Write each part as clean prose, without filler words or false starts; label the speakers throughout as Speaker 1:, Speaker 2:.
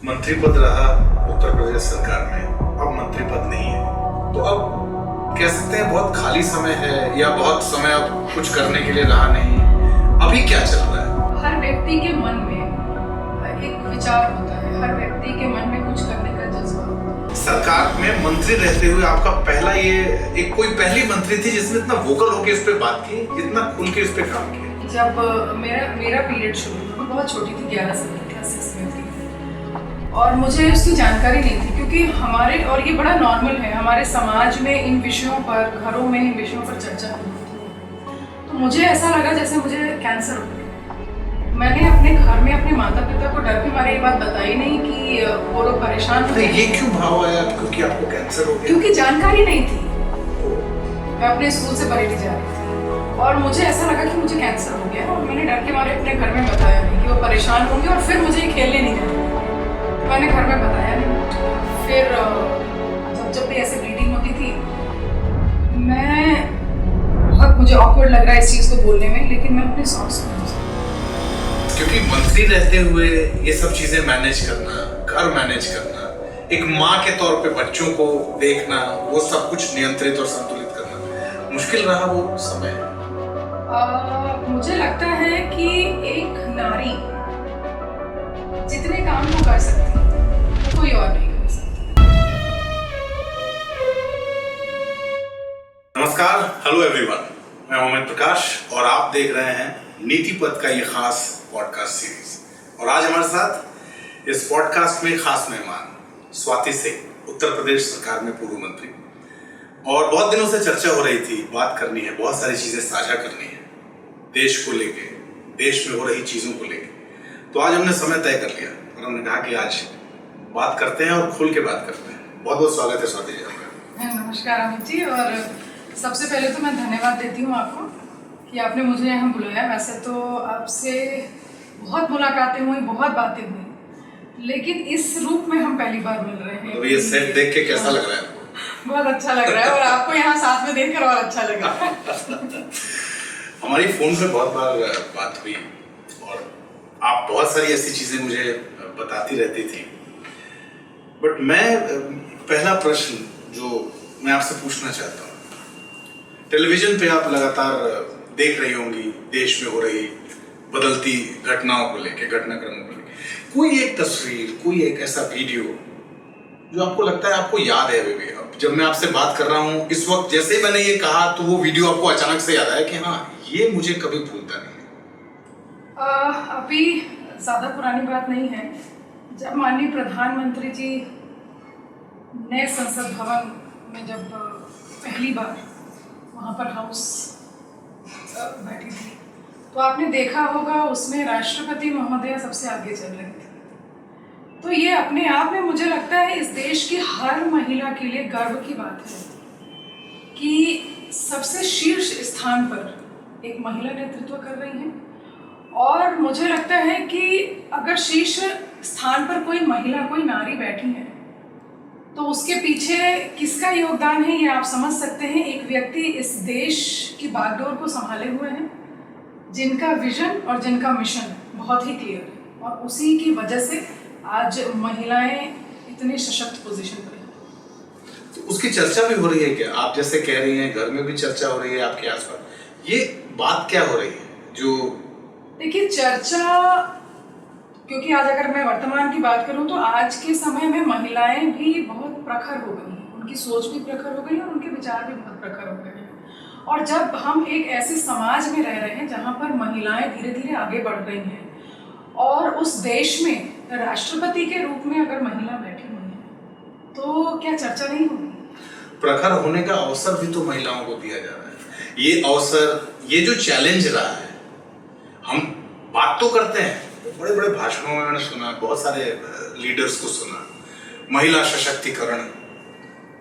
Speaker 1: मंत्री पद रहा उत्तर प्रदेश सरकार में, अब मंत्री पद नहीं है, तो अब कह सकते हैं बहुत खाली समय है या बहुत समय अब कुछ करने के लिए रहा नहीं। अभी क्या चल रहा है?
Speaker 2: हर व्यक्ति के मन में एक विचार होता है, हर व्यक्ति के मन में कुछ करने का जज्बा होता है।
Speaker 1: सरकार में मंत्री रहते हुए आपका पहला ये कोई पहली मंत्री थी जिसने इतना वोकल होकर इस पे बात की, इतना खुल के इस पे काम किया?
Speaker 2: जब मेरा पीरियड शुरू हुआ, मैं बहुत छोटी थी, 11 साल क्लास 6 में थी और मुझे उसकी जानकारी नहीं थी, क्योंकि हमारे, और ये बड़ा नॉर्मल है हमारे समाज में, इन विषयों पर, घरों में इन विषयों पर चर्चा होती है। तो मुझे ऐसा लगा जैसे मुझे कैंसर हो गया। मैंने अपने घर में अपने माता पिता को डर के मारे ये बात बताई नहीं कि वो लोग परेशान हो।
Speaker 1: ये क्यों भाव आया क्योंकि आपको कैंसर हो गया?
Speaker 2: क्योंकि जानकारी नहीं थी। मैं अपने स्कूल से परेड जा रही थी और मुझे ऐसा लगा कि मुझे कैंसर हो गया और मैंने डर के मारे अपने घर में बताया नहीं कि वो परेशान होंगे और फिर मुझे खेलने नहीं देंगे। मैंने घर में बताया नहीं। फिर जब भी ऐसे ब्लीडिंग होती थी, बहुत मुझे ऑकवर्ड लग रहा है इस चीज़ को बोलने में, लेकिन मैं अपने सॉक्स को,
Speaker 1: क्योंकि मंत्री रहते हुए ये सब चीजें मैनेज करना, घर मैनेज करना, एक माँ के तौर पे बच्चों को देखना, वो सब कुछ नियंत्रित और संतुलित करना मुश्किल रहा वो समय?
Speaker 2: मुझे लगता है कि एक नारी जितने काम वो कर सकती है वो कोई और नहीं कर सकती।
Speaker 1: नमस्कार, हेलो एवरीवन, मैं मोहम्मद प्रकाश और आप देख रहे हैं नीति पद का ये खास पॉडकास्ट सीरीज। और आज हमारे साथ इस पॉडकास्ट में खास मेहमान स्वाति सिंह, उत्तर प्रदेश सरकार में पूर्व मंत्री। और बहुत दिनों से चर्चा हो रही थी, बात करनी है, बहुत सारी चीजें साझा करनी है देश को लेके, देश में हो रही चीजों को लेके। तो आज हमने समय तय कर लिया और हमने कहा कि आज बात करते हैं और खुल के बात करते हैं। बहुत बहुत स्वागत है स्वाति जी आपका।
Speaker 2: नमस्कार अमित जी, और सबसे पहले तो मैं धन्यवाद देती हूँ आपको कि आपने मुझे यहाँ बुलाया। वैसे तो आपसे बहुत मुलाकातें हुई, बहुत बातें हुई, लेकिन इस रूप में हम पहली बार मिल रहे हैं।
Speaker 1: तो ये सेट देख के कैसा लग रहा है?
Speaker 2: बहुत अच्छा लग रहा है और आपको यहाँ साथ में देखकर और अच्छा लगा।
Speaker 1: हमारी फोन पे बहुत बार बात हुई और आप बहुत सारी ऐसी चीजें मुझे बताती रहती थी, बट मैं पहला प्रश्न जो मैं आपसे पूछना चाहता हूँ, टेलीविजन पे आप लगातार देख रही होंगी देश में हो रही बदलती घटनाओं को लेके, घटनाक्रमों को लेके, कोई एक तस्वीर, कोई एक ऐसा वीडियो जो आपको लगता है, आपको याद है अभी भी? अब जब मैं आपसे बात कर रहा हूँ इस वक्त, जैसे ही मैंने ये कहा तो वो वीडियो आपको अचानक से याद आया कि हाँ, ये मुझे कभी भूलता नहीं है?
Speaker 2: अभी ज़्यादा पुरानी बात नहीं है, जब माननीय प्रधानमंत्री जी नए संसद भवन में जब पहली बार वहाँ पर हाउस बैठी थी, तो आपने देखा होगा उसमें राष्ट्रपति महोदया सबसे आगे चल रही थी। तो ये अपने आप में मुझे लगता है इस देश की हर महिला के लिए गर्व की बात है कि सबसे शीर्ष स्थान पर एक महिला नेतृत्व कर रही है। और मुझे लगता है कि अगर शीर्ष स्थान पर कोई महिला, कोई नारी बैठी है, तो उसके पीछे किसका योगदान है ये आप समझ सकते हैं। एक व्यक्ति इस देश की बागडोर को संभाले हुए हैं, जिनका विजन और जिनका मिशन बहुत ही क्लियर है, और उसी की वजह से आज महिलाएं इतने सशक्त पोजीशन पर हैं।
Speaker 1: तो उसकी चर्चा भी हो रही है क्या? आप जैसे कह रही हैं, घर में भी चर्चा हो रही है आपके आसपास, ये बात क्या हो रही है? जो
Speaker 2: देखिए, चर्चा, क्योंकि आज अगर मैं वर्तमान की बात करूं तो आज के समय में महिलाएं भी बहुत प्रखर हो गई हैं, उनकी सोच भी प्रखर हो गई है और उनके विचार भी बहुत प्रखर हो गए हैं। और जब हम एक ऐसे समाज में रह रहे हैं जहां पर महिलाएं धीरे धीरे आगे बढ़ रही हैं और उस देश में राष्ट्रपति के रूप में अगर महिला बैठी हुई है, तो क्या चर्चा नहीं होगी?
Speaker 1: प्रखर होने का अवसर भी तो महिलाओं को दिया जा रहा है। ये अवसर, ये जो चैलेंज रहा है, हम बात तो करते हैं, बड़े बड़े भाषणों में मैंने सुना, बहुत सारे लीडर्स को सुना, महिला सशक्तिकरण,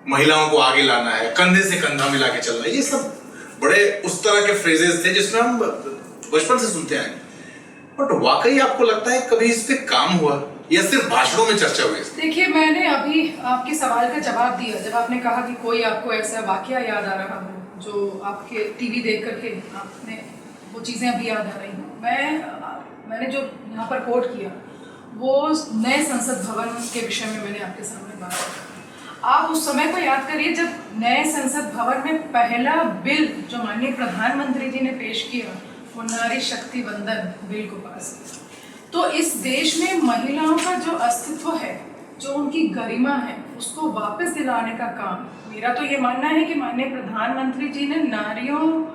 Speaker 1: महिलाओं को आगे लाना है, कंधे से कंधा मिला के चलना है, ये सब बड़े उस तरह के फ्रेजेस थे जिसमें हम बचपन से सुनते आए। बट वाकई आपको लगता है कभी इस पे काम हुआ या सिर्फ भाषणों में चर्चा हुई?
Speaker 2: देखिए, मैंने अभी आपके सवाल का जवाब दिया जब आपने कहा कि कोई आपको ऐसा वाकया याद आ रहा हो जो आपके टीवी देख करके आपने वो चीज़ें अभी याद आ रही हैं। मैंने जो यहाँ पर कोट किया वो नए संसद भवन के विषय में मैंने आपके सामने बात की। आप उस समय को याद करिए जब नए संसद भवन में पहला बिल जो माननीय प्रधानमंत्री जी ने पेश किया वो नारी शक्ति वंदन बिल को पास किया। तो इस देश में महिलाओं का जो अस्तित्व है, जो उनकी गरिमा है, उसको वापस दिलाने का काम, मेरा तो ये मानना है कि माननीय प्रधानमंत्री जी ने नारियों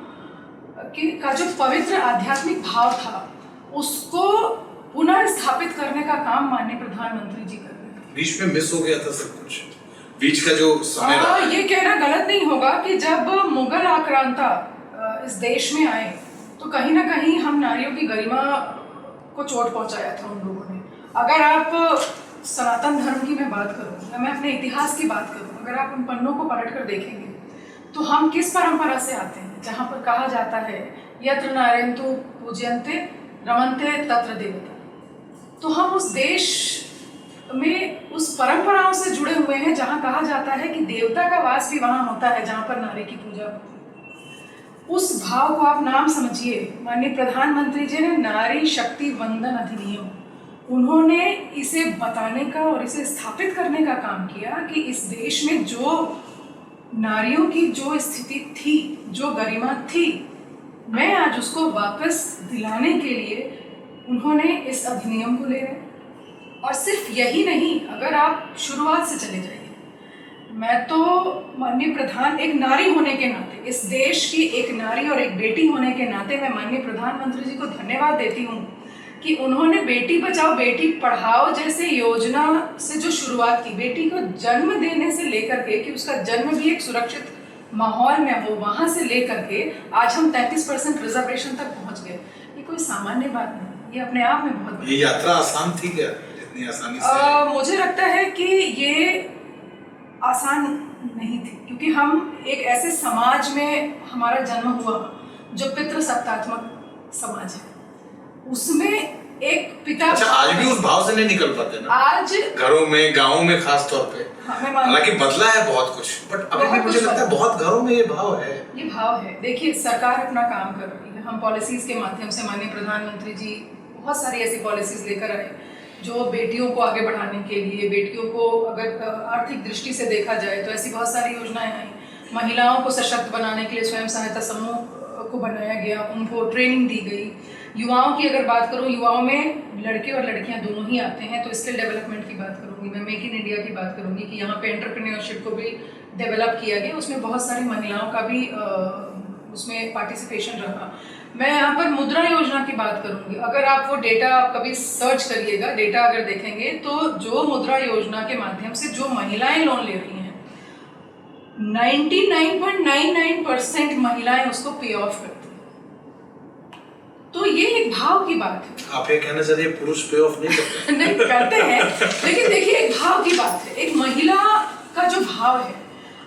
Speaker 2: का जो पवित्र आध्यात्मिक भाव था उसको पुनर्स्थापित करने का काम माननीय प्रधानमंत्री जी कर रहे हैं।
Speaker 1: बीच में मिस हो गया था सब कुछ, बीच का जो समय रहा।
Speaker 2: ये कहना गलत नहीं होगा कि जब मुगल आक्रांता इस देश में आए तो कहीं ना कहीं हम नारियों की गरिमा को चोट पहुंचाया था उन लोगों ने। अगर आप सनातन धर्म की मैं बात करूँ या मैं अपने इतिहास की बात करूँ, अगर आप उन पन्नों को पलट कर देखेंगे तो हम किस परंपरा से आते हैं जहाँ पर कहा जाता है यत्र नारायणतु पूज्यन्ते रमन्ते तत्र देवता। तो हम उस देश में उस परंपराओं से जुड़े हुए हैं जहाँ कहा जाता है कि देवता का वास भी वहाँ होता है जहाँ पर नारी की पूजा होती है। उस भाव को आप नाम समझिए। माननीय प्रधानमंत्री जी ने नारी शक्ति वंदन अधिनियम, उन्होंने इसे बताने का और इसे स्थापित करने का काम किया कि इस देश में जो नारियों की जो स्थिति थी, जो गरिमा थी, मैं आज उसको वापस दिलाने के लिए उन्होंने इस अधिनियम को ले रहे। और सिर्फ यही नहीं, अगर आप शुरुआत से चले जाइए, मैं तो माननीय प्रधान एक नारी होने के नाते, इस देश की एक नारी और एक बेटी होने के नाते मैं माननीय प्रधानमंत्री जी को धन्यवाद देती हूँ कि उन्होंने बेटी बचाओ बेटी पढ़ाओ जैसे योजना से जो शुरुआत की, बेटी को जन्म देने से लेकर के कि उसका जन्म भी एक सुरक्षित माहौल में हो, वहाँ से लेकर के आज हम 33% रिजर्वेशन तक पहुँच गए। ये कोई सामान्य बात नहीं, ये अपने आप में बहुत।
Speaker 1: ये यात्रा आसान थी क्या, इतनी आसानी से?
Speaker 2: मुझे लगता है कि ये आसान नहीं थी, क्योंकि हम एक ऐसे समाज में हमारा जन्म हुआ जो पितृसत्तात्मक समाज है। उसमें एक पिता,
Speaker 1: अच्छा, आज भी उस भाव से नहीं निकल पाते ना, आज घरों में, गाँव में खास तौर पे। हालांकि बदला है बहुत कुछ, बट अभी भी मुझे लगता है बहुत घरों में ये भाव है।
Speaker 2: ये भाव है। देखिए, सरकार अपना काम कर रही है। हम पॉलिसीज के माध्यम से माननीय प्रधानमंत्री जी बहुत सारी ऐसी पॉलिसीज लेकर आए जो बेटियों को आगे बढ़ाने के लिए, बेटियों को अगर आर्थिक दृष्टि से देखा जाए तो ऐसी बहुत सारी योजनाएं आई। महिलाओं को सशक्त बनाने के लिए स्वयं सहायता समूह को बनाया गया, उनको ट्रेनिंग दी गई। युवाओं की अगर बात करूं, युवाओं में लड़के और लड़कियां दोनों ही आते हैं, तो स्किल डेवलपमेंट की बात करूंगी मैं, मेक इन इंडिया की बात करूंगी कि यहाँ पे एंटरप्रेन्योरशिप को भी डेवलप किया गया, उसमें बहुत सारी महिलाओं का भी उसमें पार्टिसिपेशन रहा। मैं यहाँ पर मुद्रा योजना की बात करूंगी। अगर आप वो डेटा कभी सर्च करिएगा, डेटा अगर देखेंगे तो जो मुद्रा योजना के माध्यम से जो महिलाएं लोन ले रही हैं, 99.99% महिलाएं उसको पे ऑफ करती हैं। तो ये एक भाव की बात है।
Speaker 1: आप ये कहना चाहते हैं पुरुष पे ऑफ नहीं करते?
Speaker 2: नहीं करते हैं, लेकिन देखिए एक भाव की बात है। एक महिला का जो भाव है,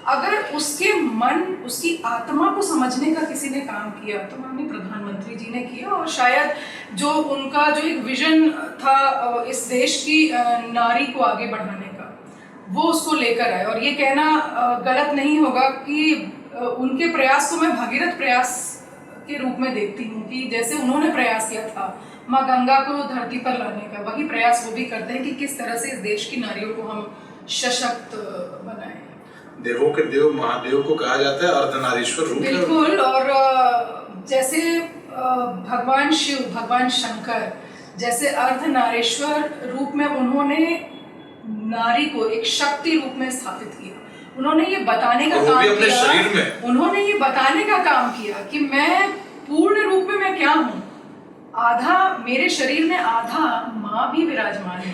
Speaker 2: अगर उसके मन, उसकी आत्मा को समझने का किसी ने काम किया तो माननीय प्रधानमंत्री जी ने किया। और शायद जो उनका जो एक विजन था इस देश की नारी को आगे बढ़ाने का, वो उसको लेकर आए। और ये कहना गलत नहीं होगा कि उनके प्रयास को मैं भगीरथ प्रयास के रूप में देखती हूँ कि जैसे उन्होंने प्रयास किया था माँ गंगा को धरती पर लाने का, वही प्रयास वो भी करते हैं कि किस तरह से इस देश की नारियों को हम सशक्त बनाएं।
Speaker 1: देवों के देव महादेव को कहा जाता है अर्धनारीश्वर रूप।
Speaker 2: बिल्कुल। और जैसे भगवान शिव, भगवान शंकर जैसे अर्धनारीश्वर रूप में उन्होंने नारी को एक शक्ति रूप में स्थापित किया। उन्होंने ये बताने का काम
Speaker 1: अपने
Speaker 2: किया,
Speaker 1: शरीर में
Speaker 2: उन्होंने ये बताने का काम किया कि मैं पूर्ण रूप में मैं क्या हूँ। आधा मेरे शरीर में आधा माँ भी विराजमान है,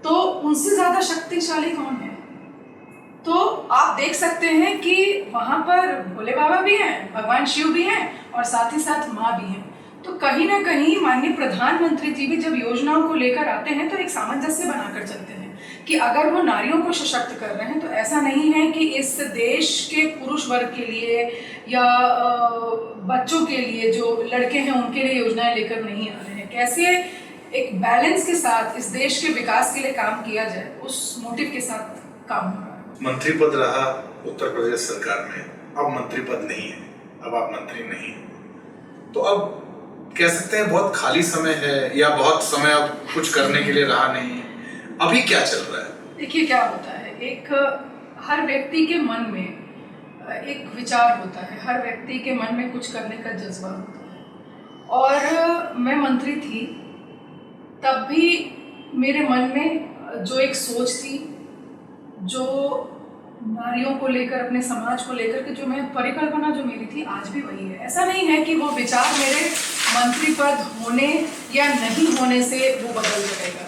Speaker 2: तो उनसे ज्यादा शक्तिशाली कौन है। तो आप देख सकते हैं कि वहां पर भोले बाबा भी हैं, भगवान शिव भी हैं और साथ ही साथ माँ भी हैं। तो कहीं ना कहीं माननीय प्रधानमंत्री जी भी जब योजनाओं को लेकर आते हैं तो एक सामंजस्य बनाकर चलते हैं कि अगर वो नारियों को सशक्त कर रहे हैं तो ऐसा नहीं है कि इस देश के पुरुष वर्ग के लिए या बच्चों के लिए, जो लड़के हैं उनके लिए योजनाएं लेकर नहीं आ रहे हैं। कैसे एक बैलेंस के साथ इस देश के विकास के लिए काम किया जाए, उस मोटिव के साथ काम हो रहा है।
Speaker 1: मंत्री पद रहा उत्तर प्रदेश सरकार में, अब मंत्री पद नहीं है, अब आप मंत्री नहीं हैं, तो अब कह सकते हैं बहुत खाली समय है या बहुत समय अब कुछ करने के लिए रहा नहीं, अभी क्या चल रहा है?
Speaker 2: देखिए क्या होता है, एक हर व्यक्ति के मन में एक विचार होता है, हर व्यक्ति के मन में कुछ करने का जज्बा होता है। और मैं मंत्री थी तब भी मेरे मन में जो एक सोच थी, जो नारियों को लेकर, अपने समाज को लेकर के जो मैं परिकल्पना जो मेरी थी, आज भी वही है। ऐसा नहीं है कि वो विचार मेरे मंत्री पद होने या नहीं होने से वो बदल जाएगा,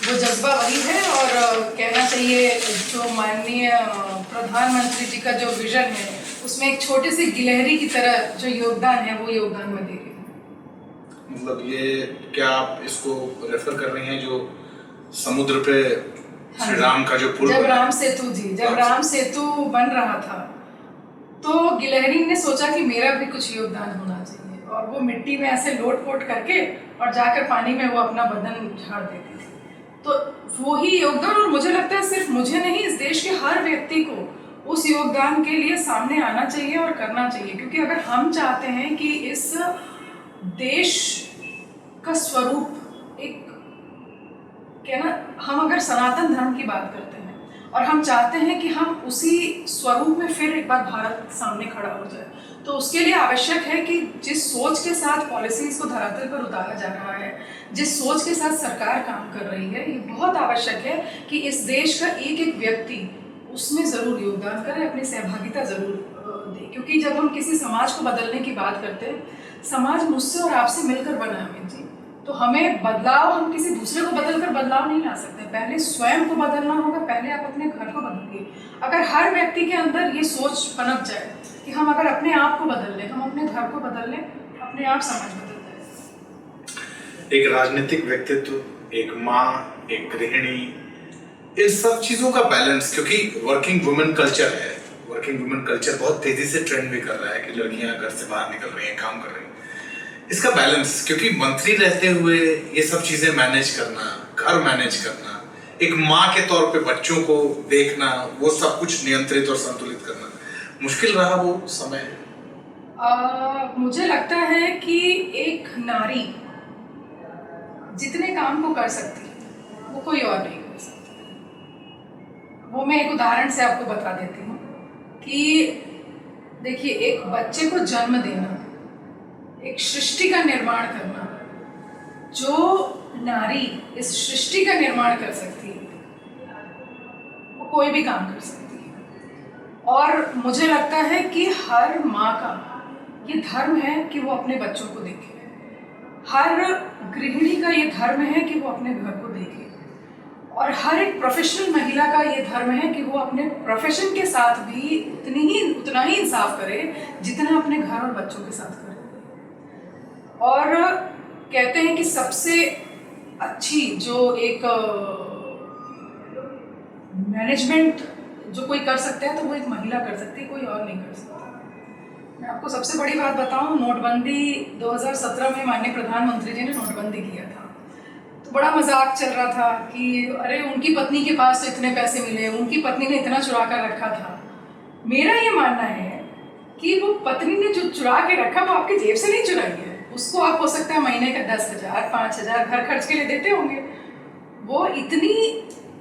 Speaker 2: वो जज्बा वही है। और कहना चाहिए जो माननीय प्रधानमंत्री जी का जो विजन है, उसमें एक छोटे से गिलहरी की तरह जो योगदान है, वो योगदान मैं दे रही हूँ।
Speaker 1: मतलब ये क्या आप इसको रेफर कर रही हैं जो समुद्र पे श्री राम का जो पुल,
Speaker 2: जब राम सेतु बन रहा था तो गिलहरी ने सोचा कि मेरा भी कुछ योगदान होना चाहिए, और वो मिट्टी में ऐसे लोट-पोट करके और जाकर पानी में वो अपना बदन झाड़ देती थी। तो वो ही योगदान, और मुझे लगता है सिर्फ मुझे नहीं, इस देश के हर व्यक्ति को उस योगदान के लिए सामने आना चाहिए और करना चाहिए। क्योंकि अगर हम चाहते हैं कि इस देश का स्वरूप एक, कहना, हम अगर सनातन धर्म की बात करते हैं और हम चाहते हैं कि हम उसी स्वरूप में फिर एक बार भारत सामने खड़ा हो जाए, तो उसके लिए आवश्यक है कि जिस सोच के साथ पॉलिसीज को धरातल पर उतारा जा रहा है, जिस सोच के साथ सरकार काम कर रही है, ये बहुत आवश्यक है कि इस देश का एक एक व्यक्ति उसमें ज़रूर योगदान करे, अपनी सहभागिता ज़रूर दे। क्योंकि जब हम किसी समाज को बदलने की बात करते हैं, समाज मुझसे और आपसे मिलकर बना है अमित जी, तो हमें बदलाव, हम किसी दूसरे को बदलकर बदलाव नहीं ला सकते, पहले स्वयं को बदलना होगा, पहले आप अपने घर को बदलिए। अगर हर व्यक्ति के अंदर ये सोच पनप जाए कि हम अगर अपने आप को बदल लें, हम अपने घर को बदल लें, अपने आप समाज बदल जाए।
Speaker 1: एक राजनीतिक व्यक्तित्व, एक माँ, एक गृहिणी, इन सब चीजों का बैलेंस, क्योंकि वर्किंग वुमेन कल्चर है, वर्किंग वुमेन कल्चर बहुत तेजी से ट्रेंड भी कर रहा है कि लड़कियां घर से बाहर निकल रही हैं, काम कर रही हैं, इसका बैलेंस, क्योंकि मंत्री रहते हुए ये सब चीजें मैनेज करना, घर मैनेज करना, एक माँ के तौर पे बच्चों को देखना, वो सब कुछ नियंत्रित और संतुलित करना, मुश्किल रहा वो समय?
Speaker 2: मुझे लगता है कि एक नारी जितने काम को कर सकती है वो कोई और नहीं कर सकती। वो मैं एक उदाहरण से आपको बता देती हूँ कि देखिए, एक बच्चे को जन्म देना, एक सृष्टि का निर्माण करना, जो नारी इस सृष्टि का निर्माण कर सकती है वो कोई भी काम कर सकती है। और मुझे लगता है कि हर माँ का ये धर्म है कि वो अपने बच्चों को देखे, हर गृहिणी का ये धर्म है कि वो अपने घर को देखे, और हर एक प्रोफेशनल महिला का ये धर्म है कि वो अपने प्रोफेशन के साथ भी उतना ही इंसाफ करे जितना अपने घर और बच्चों के साथ करे। और कहते हैं कि सबसे अच्छी जो एक मैनेजमेंट जो कोई कर सकता है तो वो एक महिला कर सकती है, कोई और नहीं कर सकता। मैं आपको सबसे बड़ी बात बताऊं, नोटबंदी 2017 में माननीय प्रधानमंत्री जी ने नोटबंदी किया था, तो बड़ा मजाक चल रहा था कि अरे उनकी पत्नी के पास तो इतने पैसे मिले, उनकी पत्नी ने इतना चुरा कर रखा था। मेरा ये मानना है कि वो पत्नी ने जो चुरा के रखा वो आपकी जेब से नहीं चुराई है, उसको आप हो सकता है महीने का 10,000 5,000 घर खर्च के लिए देते होंगे। वो इतनी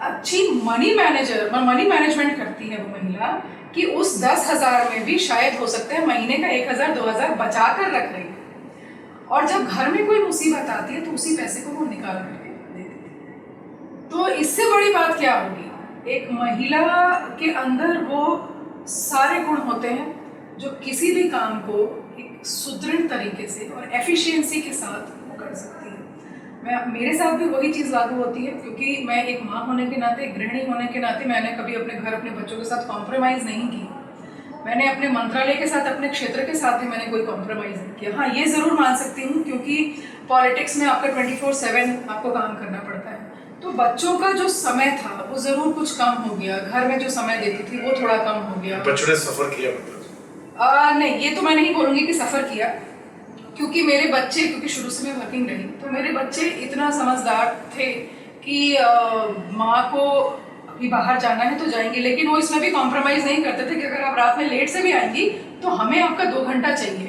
Speaker 2: अच्छी मनी मैनेजमेंट करती है वो महिला कि उस 10,000 में भी शायद हो सकता है महीने का 1,000 2,000 बचा कर रख रही है, और जब घर में कोई मुसीबत आती है तो उसी पैसे को वो निकाल करके दे देती है। तो इससे बड़ी बात क्या होगी? एक महिला के अंदर वो सारे गुण होते हैं जो किसी भी काम को एक सुदृढ़ तरीके से और एफिशिएंसी के साथ वो कर सकती है। मेरे साथ भी वही चीज़ लागू होती है, क्योंकि मैं एक माँ होने के नाते, एक गृहिणी होने के नाते, मैंने कभी अपने घर, अपने बच्चों के साथ कॉम्प्रोमाइज़ नहीं की। मैंने अपने मंत्रालय के साथ, अपने क्षेत्र के साथ भी मैंने कोई कॉम्प्रोमाइज़ नहीं किया। हाँ, ये ज़रूर मान सकती हूँ क्योंकि पॉलिटिक्स में आपका 24/7 आपको काम करना पड़ता है, तो बच्चों का जो समय था वो ज़रूर कुछ कम हो गया, घर में जो समय देती थी वो थोड़ा कम हो गया।
Speaker 1: बच्चों ने सफ़र किया?
Speaker 2: नहीं, ये तो मैं नहीं बोलूँगी कि सफ़र किया, क्योंकि मेरे बच्चे, क्योंकि शुरू से मैं वर्किंग रही, तो मेरे बच्चे इतना समझदार थे कि माँ को अभी बाहर जाना है तो जाएंगे, लेकिन वो इसमें भी कॉम्प्रोमाइज़ नहीं करते थे कि अगर आप रात में लेट से भी आएंगी तो हमें आपका 2 घंटा चाहिए,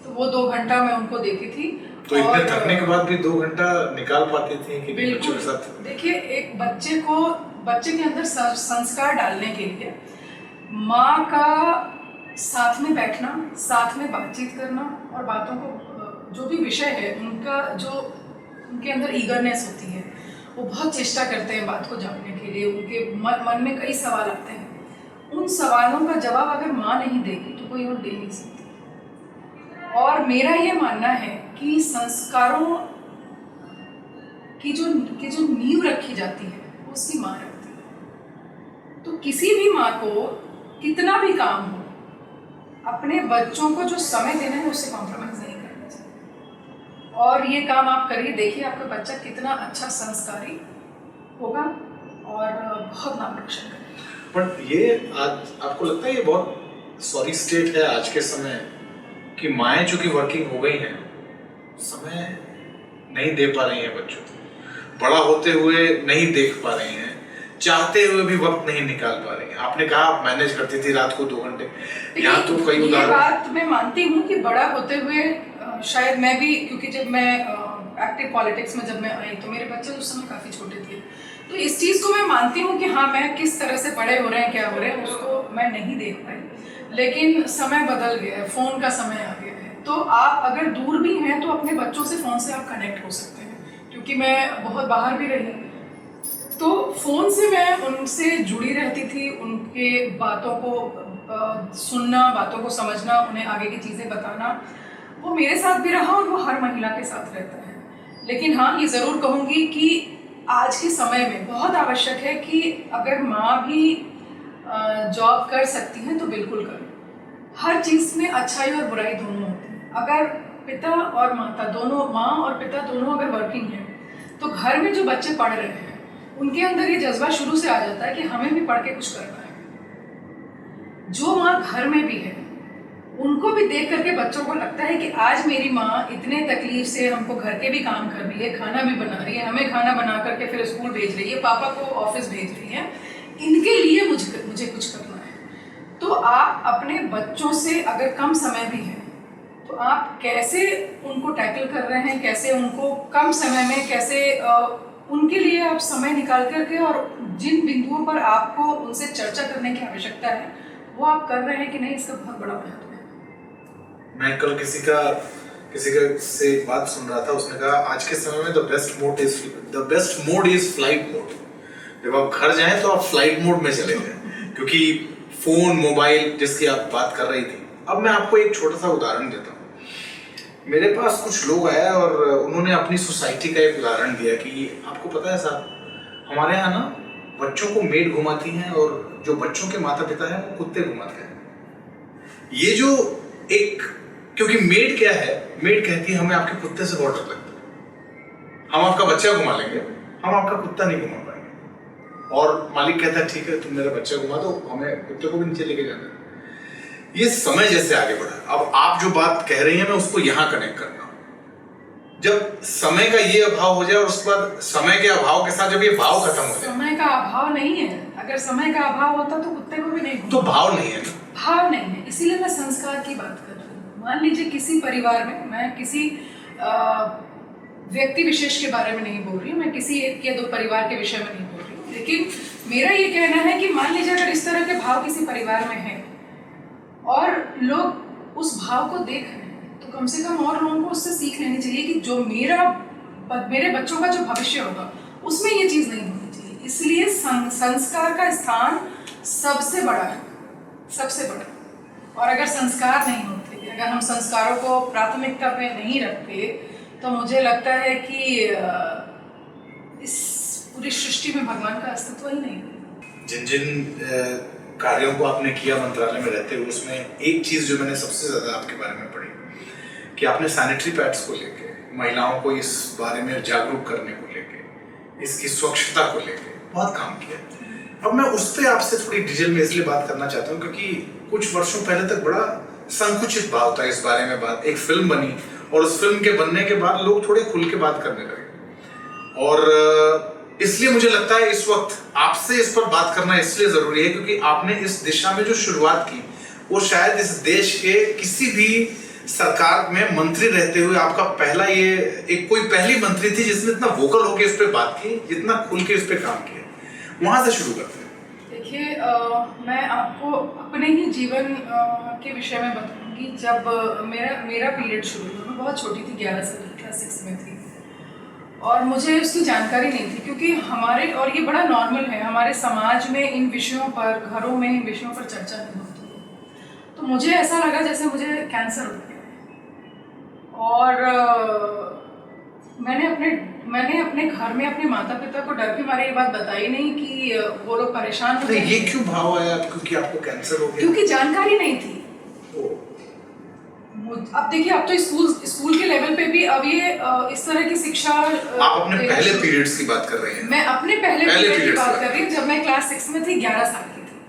Speaker 2: तो वो 2 घंटा मैं उनको देती थी।
Speaker 1: तो इतने
Speaker 2: और
Speaker 1: थकने के बाद भी 2 घंटा निकाल पाती थी कि नहीं बच्चों
Speaker 2: बिल्कुल।
Speaker 1: के साथ?
Speaker 2: देखिए, एक बच्चे के अंदर संस्कार डालने के लिए माँ का साथ में बैठना, साथ में बातचीत करना और बातों को जो भी विषय है उनका जो उनके अंदर ईगरनेस होती है, वो बहुत चेष्टा करते हैं बात को जानने के लिए। उनके मन में कई सवाल आते हैं, उन सवालों का जवाब अगर माँ नहीं देगी तो कोई और दे नहीं सकती। और मेरा ये मानना है कि संस्कारों की जो नींव रखी जाती है वो उसकी माँ रखती है। तो किसी भी माँ को कितना भी काम हो, अपने बच्चों को जो समय देना है उससे कॉम्प्रोमाइज नहीं करना चाहिए। और ये काम आप करिए, देखिए आपका बच्चा कितना अच्छा संस्कारी होगा और बहुत नाम रोशन करेगा।
Speaker 1: बट ये आज आपको लगता है ये बहुत सॉरी स्टेट है आज के समय कि माएँ चूंकि वर्किंग हो गई हैं, समय नहीं दे पा रही हैं बच्चों को, बड़ा होते हुए नहीं देख पा रही हैं, चाहते हुए भी वक्त नहीं निकाल पा रही हैं। आपने कहा आप मैनेज करती थी रात को 2 घंटे, यहाँ तो कई उदाहरण।
Speaker 2: ये बात मैं मानती हूँ कि बड़ा होते हुए शायद मैं भी, क्योंकि जब मैं एक्टिव पॉलिटिक्स में जब मैं आई तो मेरे बच्चे उस समय काफ़ी छोटे थे, तो इस चीज़ को मैं मानती हूँ कि हाँ, मैं किस तरह से बड़े हो रहे हैं, क्या हो रहे हैं, उसको मैं नहीं देख पाई। लेकिन समय बदल गया है, फ़ोन का समय आ गया है, तो आप अगर दूर भी हैं तो अपने बच्चों से फ़ोन से आप कनेक्ट हो सकते हैं। क्योंकि मैं बहुत बाहर भी रही, तो फ़ोन से मैं उनसे जुड़ी रहती थी, उनके बातों को सुनना, बातों को समझना, उन्हें आगे की चीज़ें बताना, वो मेरे साथ भी रहा और वो हर महिला के साथ रहता है। लेकिन हाँ, ये ज़रूर कहूँगी कि आज के समय में बहुत आवश्यक है कि अगर माँ भी जॉब कर सकती हैं तो बिल्कुल करें। हर चीज़ में अच्छाई और बुराई दोनों होती है। अगर पिता और माता दोनों, माँ और पिता दोनों अगर वर्किंग हैं, तो घर में जो बच्चे पढ़ रहे हैं उनके अंदर ये जज्बा शुरू से आ जाता है कि हमें भी पढ़ के कुछ करना है। जो माँ घर में भी है उनको भी देख करके बच्चों को लगता है कि आज मेरी माँ इतने तकलीफ से हमको घर के भी काम कर रही है, खाना भी बना रही है, हमें खाना बना करके फिर स्कूल भेज रही है, पापा को ऑफिस भेज रही है, इनके लिए मुझे कुछ करना है। तो आप अपने बच्चों से अगर कम समय भी है तो आप कैसे उनको टैकल कर रहे हैं, कैसे उनको कम समय में कैसे उनके लिए आप समय निकाल करके और जिन बिंदुओं पर आपको उनसे चर्चा करने की आवश्यकता है वो आप कर रहे हैं कि नहीं, इसका बहुत बड़ा महत्व है।
Speaker 1: मैं कल किसी का से एक बात सुन रहा था, उसने कहा आज के समय में the best mode is flight mode. जब आप घर जाएं तो आप फ्लाइट मोड में चले जाएं, क्योंकि फोन, मोबाइल जिसकी आप बात कर रही थी। अब मैं आपको एक छोटा सा उदाहरण देता हूँ। मेरे पास कुछ लोग आए और उन्होंने अपनी सोसाइटी का एक उदाहरण दिया कि आपको पता है साहब, हमारे यहाँ ना बच्चों को मेड घुमाती हैं और जो बच्चों के माता पिता हैं वो कुत्ते घुमाते हैं। ये जो एक, क्योंकि मेड क्या है, मेड कहती है हमें आपके कुत्ते से बहुत डर लगता है, हम आपका बच्चा घुमा लेंगे, हम आपका कुत्ता नहीं घुमा पाएंगे। और मालिक कहता है ठीक है तुम मेरा बच्चा घुमा दो, हमें कुत्ते को भी नीचे लेके जाना है। ये समय जैसे आगे बढ़ा, अब आप जो बात कह रही हैं मैं उसको यहाँ कनेक्ट करना हूँ। जब समय का ये अभाव हो जाए और उसके बाद समय के अभाव के साथ जब ये भाव खत्म हो जाए।
Speaker 2: समय का अभाव नहीं है, अगर समय का अभाव होता तो कुत्ते को भी नहीं,
Speaker 1: तो भाव नहीं है ना,
Speaker 2: भाव नहीं है, इसीलिए मैं संस्कार की बात कर रही हूँ। मान लीजिए किसी परिवार में, मैं किसी व्यक्ति विशेष के बारे में नहीं बोल रही हूँ, मैं किसी एक या दो परिवार के विषय में नहीं बोल रही हूँ, लेकिन मेरा ये कहना है कि मान लीजिए अगर इस तरह के भाव किसी परिवार में है और लोग उस भाव को देख रहे हैं, तो कम से कम और लोगों को उससे सीख लेनी चाहिए कि जो मेरे बच्चों का जो भविष्य होगा उसमें ये चीज़ नहीं होनी चाहिए। इसलिए संस्कार का स्थान सबसे बड़ा है, सबसे बड़ा। और अगर संस्कार नहीं होते, अगर हम संस्कारों को प्राथमिकता पे नहीं रखते, तो मुझे लगता है कि इस पूरी सृष्टि में भगवान का अस्तित्व ही नहीं है।
Speaker 1: जिन जिन कार्यों को आपने किया मंत्रालय में रहते हुए, उसमें एक चीज़ जो मैंने सबसे ज़्यादा आपके बारे में पढ़ी कि आपने सैनिटरी पैड्स को लेके, महिलाओं को इस बारे में जागरूक करने को लेके, इसकी स्वच्छता को लेके बहुत काम किया। अब मैं उस पर आपसे थोड़ी डिटेल में इसलिए बात करना चाहता हूँ क्योंकि कुछ वर्षों पहले तक बड़ा संकुचित भाव था इस बारे में। बात, एक फिल्म बनी और उस फिल्म के बनने के बाद लोग थोड़े खुल के बात करने लगे, और इसलिए मुझे लगता है इस वक्त आपसे इस पर बात करना इसलिए जरूरी है क्योंकि आपने इस दिशा में जो शुरुआत की वो शायद इस देश के किसी भी सरकार में मंत्री रहते हुए आपका पहला ये एक कोई पहली मंत्री थी जिसने इतना वोकल होकर इस पे बात की, जितना खुल के इस पे काम किया? वहां से शुरू करते हैं।
Speaker 2: देखिए, मैं आपको अपने ही जीवन के विषय में बताऊंगी। जब मेरा पीरियड शुरू हुआ, मैं बहुत छोटी थी, 11 साल की, क्लास 6 में थी, और मुझे उसकी जानकारी नहीं थी, क्योंकि हमारे, और ये बड़ा नॉर्मल है, हमारे समाज में इन विषयों पर, घरों में इन विषयों पर चर्चा नहीं होती है। तो मुझे ऐसा लगा जैसे मुझे कैंसर हो गया है। और मैंने अपने घर में अपने माता पिता को डर के मारे ये बात बताई नहीं कि वो लोग परेशान हो गए।
Speaker 1: ये क्यों भाव आया क्योंकि आपको कैंसर हो गया?
Speaker 2: क्योंकि जानकारी नहीं थी। अब देखिए, अब तो स्कूल के लेवल पे भी अब ये इस तरह की शिक्षा।
Speaker 1: आप अपने पहले पीरियड्स की बात कर रहे हैं?
Speaker 2: मैं अपने पहले पीरियड की बात कर रही हूँ, जब मैं क्लास 6 में थी, 11 साल की थी,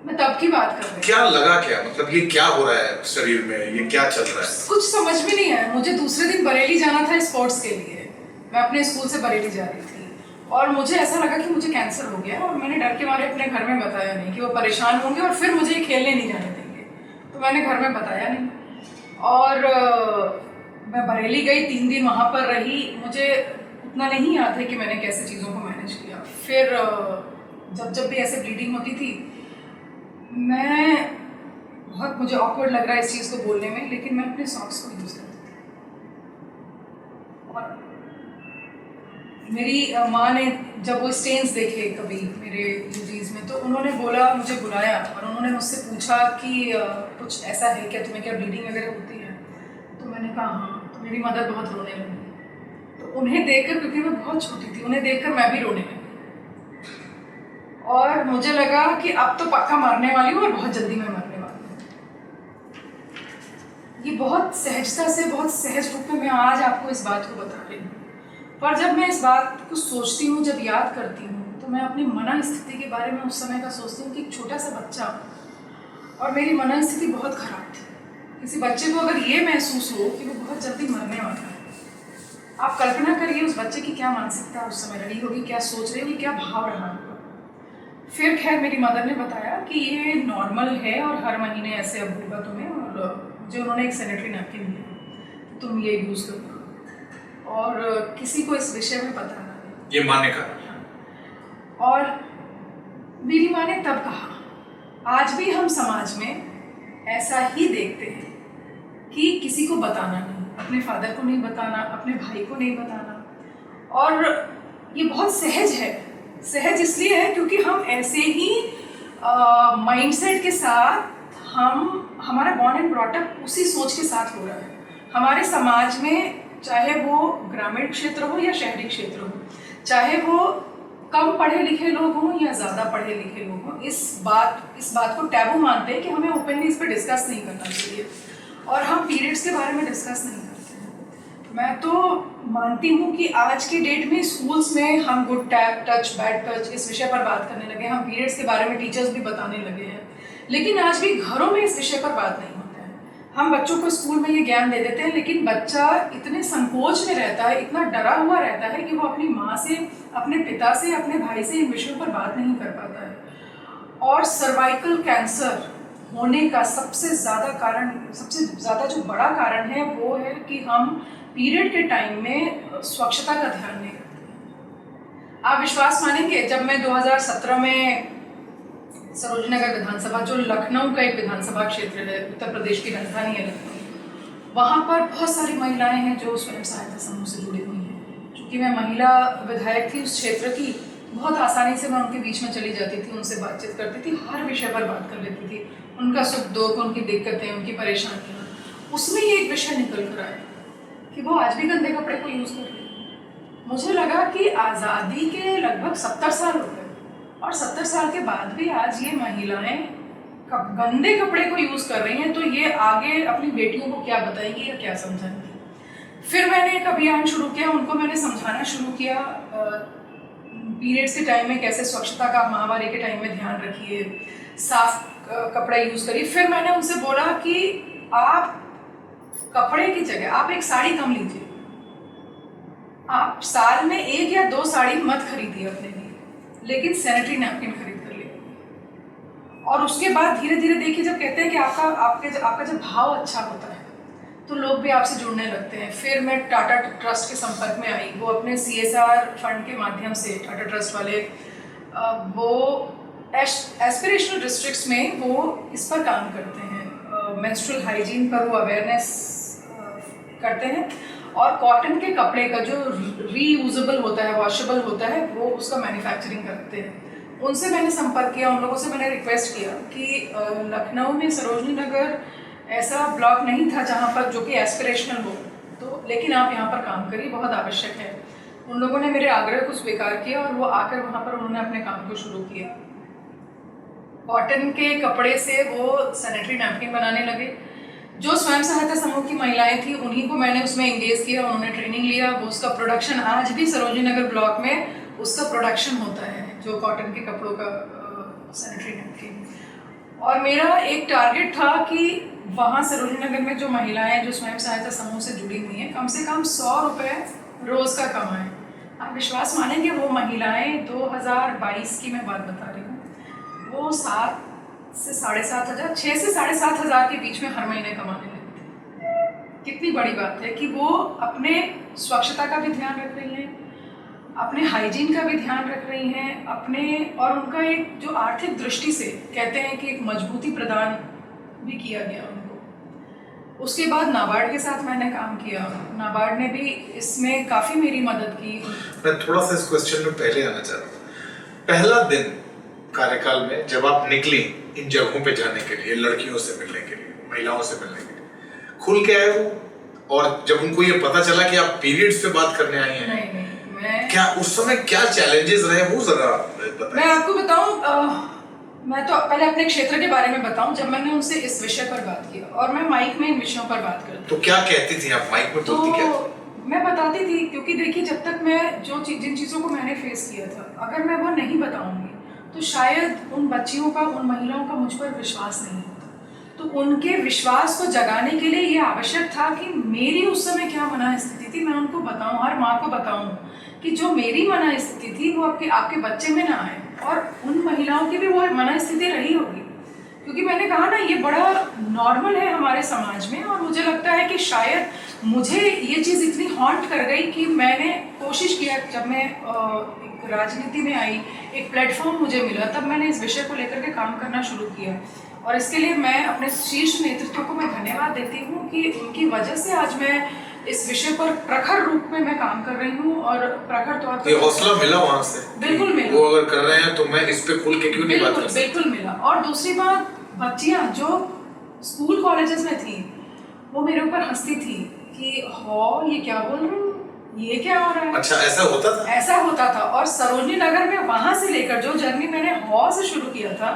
Speaker 2: मैं तब की बात कर रही हूँ।
Speaker 1: क्या लगा, क्या मतलब ये क्या हो रहा है शरीर में, ये क्या चल रहा है?
Speaker 2: कुछ समझ में नहीं आया। मुझे दूसरे दिन बरेली जाना था स्पोर्ट्स के लिए, मैं अपने स्कूल से बरेली जा रही थी, और मुझे ऐसा लगा कि मुझे कैंसर हो गया, और मैंने डर के मारे अपने घर में बताया नहीं कि वो परेशान होंगे और फिर मुझे खेलने नहीं जाने देंगे, तो मैंने घर में बताया नहीं। और मैं बरेली गई, 3 दिन वहाँ पर रही। मुझे उतना नहीं याद है कि मैंने कैसे चीज़ों को मैनेज किया। फिर जब भी ऐसे ब्लीडिंग होती थी, मुझे ऑकवर्ड लग रहा है इस चीज़ को बोलने में, लेकिन मैं अपने सॉक्स को यूज़ करती थी। और मेरी माँ ने जब वो स्टेन्स देखे कभी मेरे यूजीज में, तो उन्होंने मुझे बुलाया और उन्होंने मुझसे पूछा कि कुछ ऐसा है क्या, तुम्हें क्या ब्लीडिंग वगैरह होती है? तो मैंने कहा हाँ। तो मेरी मदर बहुत रोने लगी। तो उन्हें देखकर, क्योंकि मैं बहुत छोटी थी, उन्हें देखकर मैं भी रोने लगी, और मुझे लगा कि अब तो पक्का मरने वाली हूँ और बहुत जल्दी मैं मरने वाली हूँ। ये बहुत सहजता से, बहुत सहज रूप में मैं आज आपको इस बात को बता रही हूँ, पर जब मैं इस बात को सोचती हूँ, जब याद करती हूँ, तो मैं अपनी मन स्थिति के बारे में उस समय का सोचती हूँ कि एक छोटा सा बच्चा, और मेरी मन स्थिति बहुत खराब थी। किसी बच्चे को अगर ये महसूस हो कि वो बहुत जल्दी मरने वाला है, आप कल्पना करिए उस बच्चे की क्या मानसिकता उस समय रही होगी, क्या सोच रही होगी, क्या भाव रहा होगा। फिर खैर मेरी मदर ने बताया कि ये नॉर्मल है और हर महीने ऐसे अब होगा तुम्हें, और मुझे उन्होंने एक सैनिटरी नैपकिन दिया, तुम ये यूज़ करो, और किसी को इस विषय में पता नहीं।
Speaker 1: ये माँ ने कहा?
Speaker 2: और मेरी माँ ने तब कहा। आज भी हम समाज में ऐसा ही देखते हैं कि किसी को बताना नहीं, अपने फादर को नहीं बताना, अपने भाई को नहीं बताना, और ये बहुत सहज है। सहज इसलिए है क्योंकि हम ऐसे ही माइंडसेट के साथ, हमारा बॉर्न एंड ब्रॉट अप उसी सोच के साथ हो रहा है। हमारे समाज में, चाहे वो ग्रामीण क्षेत्र हो या शहरी क्षेत्र हो, चाहे वो कम पढ़े लिखे लोग हों या ज़्यादा पढ़े लिखे लोग हों, इस बात को टैबू मानते हैं कि हमें ओपनली इस पर डिस्कस नहीं करना चाहिए, और हम पीरियड्स के बारे में डिस्कस नहीं करते हैं। मैं तो मानती हूँ कि आज की डेट में स्कूल्स में हम गुड टच, बैड टच, इस विषय पर बात करने लगे, हम पीरियड्स के बारे में टीचर्स भी बताने लगे हैं, लेकिन आज भी घरों में इस विषय पर बात नहीं होता है। हम बच्चों को स्कूल में ये ज्ञान दे देते हैं, लेकिन बच्चा इतने संकोच में रहता है, इतना डरा हुआ रहता है कि वो अपनी माँ से, अपने पिता से, अपने भाई से इन विषयों पर बात नहीं कर पाता है। और सर्वाइकल कैंसर होने का सबसे ज़्यादा जो बड़ा कारण है, वो है कि हम पीरियड के टाइम में स्वच्छता का ध्यान नहीं रखते। आप विश्वास मानेंगे, जब मैं 2017 में सरोजनी नगर विधानसभा, जो लखनऊ का एक विधानसभा क्षेत्र है, उत्तर प्रदेश की राजधानी है लखनऊ, वहाँ पर बहुत सारी महिलाएं हैं जो स्वयं सहायता समूह से जुड़ी हुई हैं। क्योंकि मैं महिला विधायक थी उस क्षेत्र की, बहुत आसानी से मैं उनके बीच में चली जाती थी, उनसे बातचीत करती थी, हर विषय पर बात कर लेती थी, उनका सुख दुख, उनकी दिक्कतें, उनकी परेशानियाँ। उसमें ये एक विषय निकल कर आया कि वो आज भी गंदे कपड़े को यूज़ कर रही है। मुझे लगा कि आज़ादी के लगभग 70 साल हो गए, और 70 साल के बाद भी आज ये महिलाएं गंदे कपड़े को यूज़ कर रही हैं, तो ये आगे अपनी बेटियों को क्या बताएंगी या क्या समझाएंगी। फिर मैंने एक अभियान शुरू किया, उनको मैंने समझाना शुरू किया पीरियड्स के टाइम में कैसे स्वच्छता का, माहवारी के टाइम में ध्यान रखिए, साफ कपड़ा यूज़ करिए। फिर मैंने उनसे बोला कि आप कपड़े की जगह आप एक साड़ी कम लीजिए, आप साल में 1 या 2 साड़ी मत खरीदिए अपने लिए, लेकिन सैनिटरी नैपकिन खरीद कर लिए। और उसके बाद धीरे धीरे देखिए, जब कहते हैं कि आपका जब भाव अच्छा होता है, तो लोग भी आपसे जुड़ने लगते हैं। फिर मैं टाटा ट्रस्ट के संपर्क में आई। वो अपने CSR फंड के माध्यम से, टाटा ट्रस्ट वाले वो एस्पिरेशनल डिस्ट्रिक्ट्स में वो इस पर काम करते हैं, मेंस्ट्रुअल हाइजीन पर वो अवेयरनेस करते हैं, और कॉटन के कपड़े का जो रीयूजेबल होता है, वॉशेबल होता है, वो उसका मैन्युफैक्चरिंग करते हैं। उनसे मैंने संपर्क किया, उन लोगों से मैंने रिक्वेस्ट किया कि लखनऊ में सरोजनी नगर ऐसा ब्लॉक नहीं था जहाँ पर जो कि एस्पिरेशनल हो, तो लेकिन आप यहाँ पर काम करिए, बहुत आवश्यक है। उन लोगों ने मेरे आग्रह को स्वीकार किया और वो आकर वहाँ पर उन्होंने अपने काम को शुरू किया। कॉटन के कपड़े से वो सैनिटरी नैपकिन बनाने लगे। जो स्वयं सहायता समूह की महिलाएं थी उन्हीं को मैंने उसमें एंगेज किया, उन्होंने ट्रेनिंग लिया। वो उसका प्रोडक्शन आज भी सरोजनी नगर ब्लॉक में उसका प्रोडक्शन होता है, जो कॉटन के कपड़ों का सैनिटरी नैपकिन। और मेरा एक टारगेट था कि वहाँ सरोजनी नगर में जो महिलाएं जो स्वयं सहायता समूह से जुड़ी हुई हैं, कम से कम 100 रुपये रोज़ का कमाएं। आप विश्वास मानेंगे, वो महिलाएं 2022 की मैं बात बता रही हूँ, वो 7 से 7,500, 6 से 7,500 के बीच में हर महीने कमाने लगती है। कितनी बड़ी बात है कि वो अपने स्वच्छता का भी ध्यान रख रही हैं, अपने हाइजीन का भी ध्यान रख रही हैं, अपने और उनका एक जो आर्थिक दृष्टि से कहते हैं कि एक मजबूती प्रदान भी किया गया उनको। उसके बाद नाबार्ड के साथ मैंने काम किया, नाबार्ड ने भी इसमें काफ़ी मेरी मदद की।
Speaker 1: मैं थोड़ा सा इस क्वेश्चन में पहले आना चाहता हूँ। पहला दिन कार्यकाल में जब आप निकली इन जगहों पे जाने के लिए, लड़कियों से मिलने के लिए, महिलाओं से मिलने के लिए, खुल के आए वो? और जब उनको ये पता चला कि आप पीरियड्स पे बात करने आई हैं,
Speaker 2: नहीं, मैं
Speaker 1: क्या उस समय क्या चैलेंजेस रहे वो जरा बताइए।
Speaker 2: मैं आपको बताऊं, मैं तो पहले अपने क्षेत्र के बारे में बताऊं। जब मैंने उनसे इस विषय पर बात की और मैं माइक में इन विषयों पर बात करती,
Speaker 1: तो क्या कहती थी आप माइक में, बोलती क्या थी?
Speaker 2: मैं बताती थी, क्योंकि देखिए जब तक मैं जिन चीज़ों को मैंने फेस किया था, अगर मैं वो नहीं बताऊंगी तो शायद उन बच्चियों का, उन महिलाओं का मुझ पर विश्वास नहीं होता। तो उनके विश्वास को जगाने के लिए ये आवश्यक था कि मेरी उस समय क्या मना स्थिति थी मैं उनको बताऊं, हर माँ को बताऊं कि जो मेरी मना स्थिति थी वो आपके बच्चे में ना आए, और उन महिलाओं की भी वो मना स्थिति रही होगी। क्योंकि मैंने कहा ना, ये बड़ा नॉर्मल है हमारे समाज में, और मुझे लगता है कि शायद मुझे ये चीज़ इतनी हॉन्ट कर गई कि मैंने कोशिश किया, जब मैं एक राजनीति में आई, एक प्लेटफॉर्म मुझे मिला, तब मैंने इस विषय को लेकर के काम करना शुरू किया। और इसके लिए मैं अपने शीर्ष नेतृत्व को मैं धन्यवाद देती हूँ कि उनकी वजह से आज मैं इस विषय पर प्रखर रूप में मैं काम कर रही हूँ, और प्रखर तौर पर
Speaker 1: ये हौसला मिला वहाँ से?
Speaker 2: बिल्कुल मिला।
Speaker 1: वो अगर कर रहे हैं तो मैं इस पे खुल के क्यों नहीं बात कर सकता?
Speaker 2: बिल्कुल मिला। और दूसरी बात, बच्चियाँ जो स्कूल कॉलेजेस में थी वो मेरे ऊपर हंसती थी कि ये क्या बोल रही हूँ, ये क्या हो रहा है।
Speaker 1: अच्छा, ऐसा होता था?
Speaker 2: ऐसा होता था। और सरोजनी नगर में वहाँ से लेकर जो जर्नी मैंने हॉ से शुरू किया था,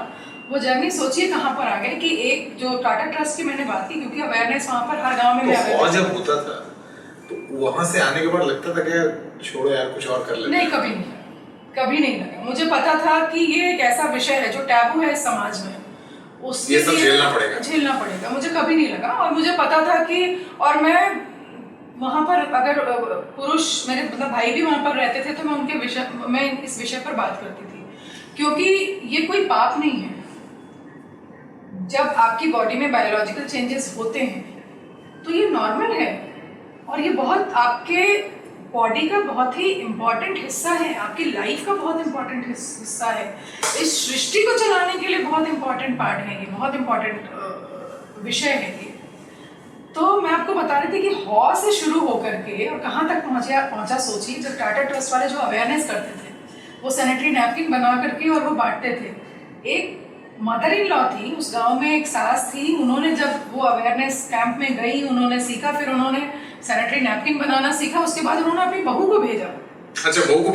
Speaker 2: वो जर्नी सोचिए कहाँ पर आ गई कि एक जो टाटा ट्रस्ट की मैंने बात की, क्योंकि अवेयरनेस वहाँ पर हर गांव में
Speaker 1: तो जब होता था तो वहाँ से आने के बाद लगता था कि छोड़ो यार, कुछ और कर लेते?
Speaker 2: नहीं, कभी नहीं लगा। मुझे पता था कि ये एक ऐसा विषय है जो टैबू है इस समाज में,
Speaker 1: ये सब झेलना पड़ेगा।
Speaker 2: मुझे कभी नहीं लगा। और मुझे पता था कि, और मैं वहाँ पर अगर पुरुष मेरे मतलब भाई भी वहाँ पर रहते थे तो मैं इस विषय पर बात करती थी, क्योंकि ये कोई पाप नहीं है। जब आपकी बॉडी में बायोलॉजिकल चेंजेस होते हैं तो ये नॉर्मल है, और ये बहुत आपके बॉडी का बहुत ही इम्पॉर्टेंट हिस्सा है, आपकी लाइफ का बहुत इम्पॉर्टेंट हिस्सा है, इस सृष्टि को चलाने के लिए बहुत इम्पॉर्टेंट पार्ट है, ये बहुत इम्पॉर्टेंट विषय है ये। तो मैं आपको बता रही थी कि हॉ से शुरू होकर के और कहाँ तक पहुँचा सोचिए। जब टाटा ट्रस्ट वाले जो अवेयरनेस करते थे, वो सैनिटरी नैपकिन बना करके और वो बांटते थे। एक मदर इन लॉ थी उस गांव में, एक सास थी, उन्होंने जब वो अवेयरनेस कैंप में गई, उन्होंने सीखा, फिर उन्होंने सैनिटरी नैपकिन बनाना सीखा। उसके बाद उन्होंने अपनी बहू को भेजा।
Speaker 1: अच्छा, बहू को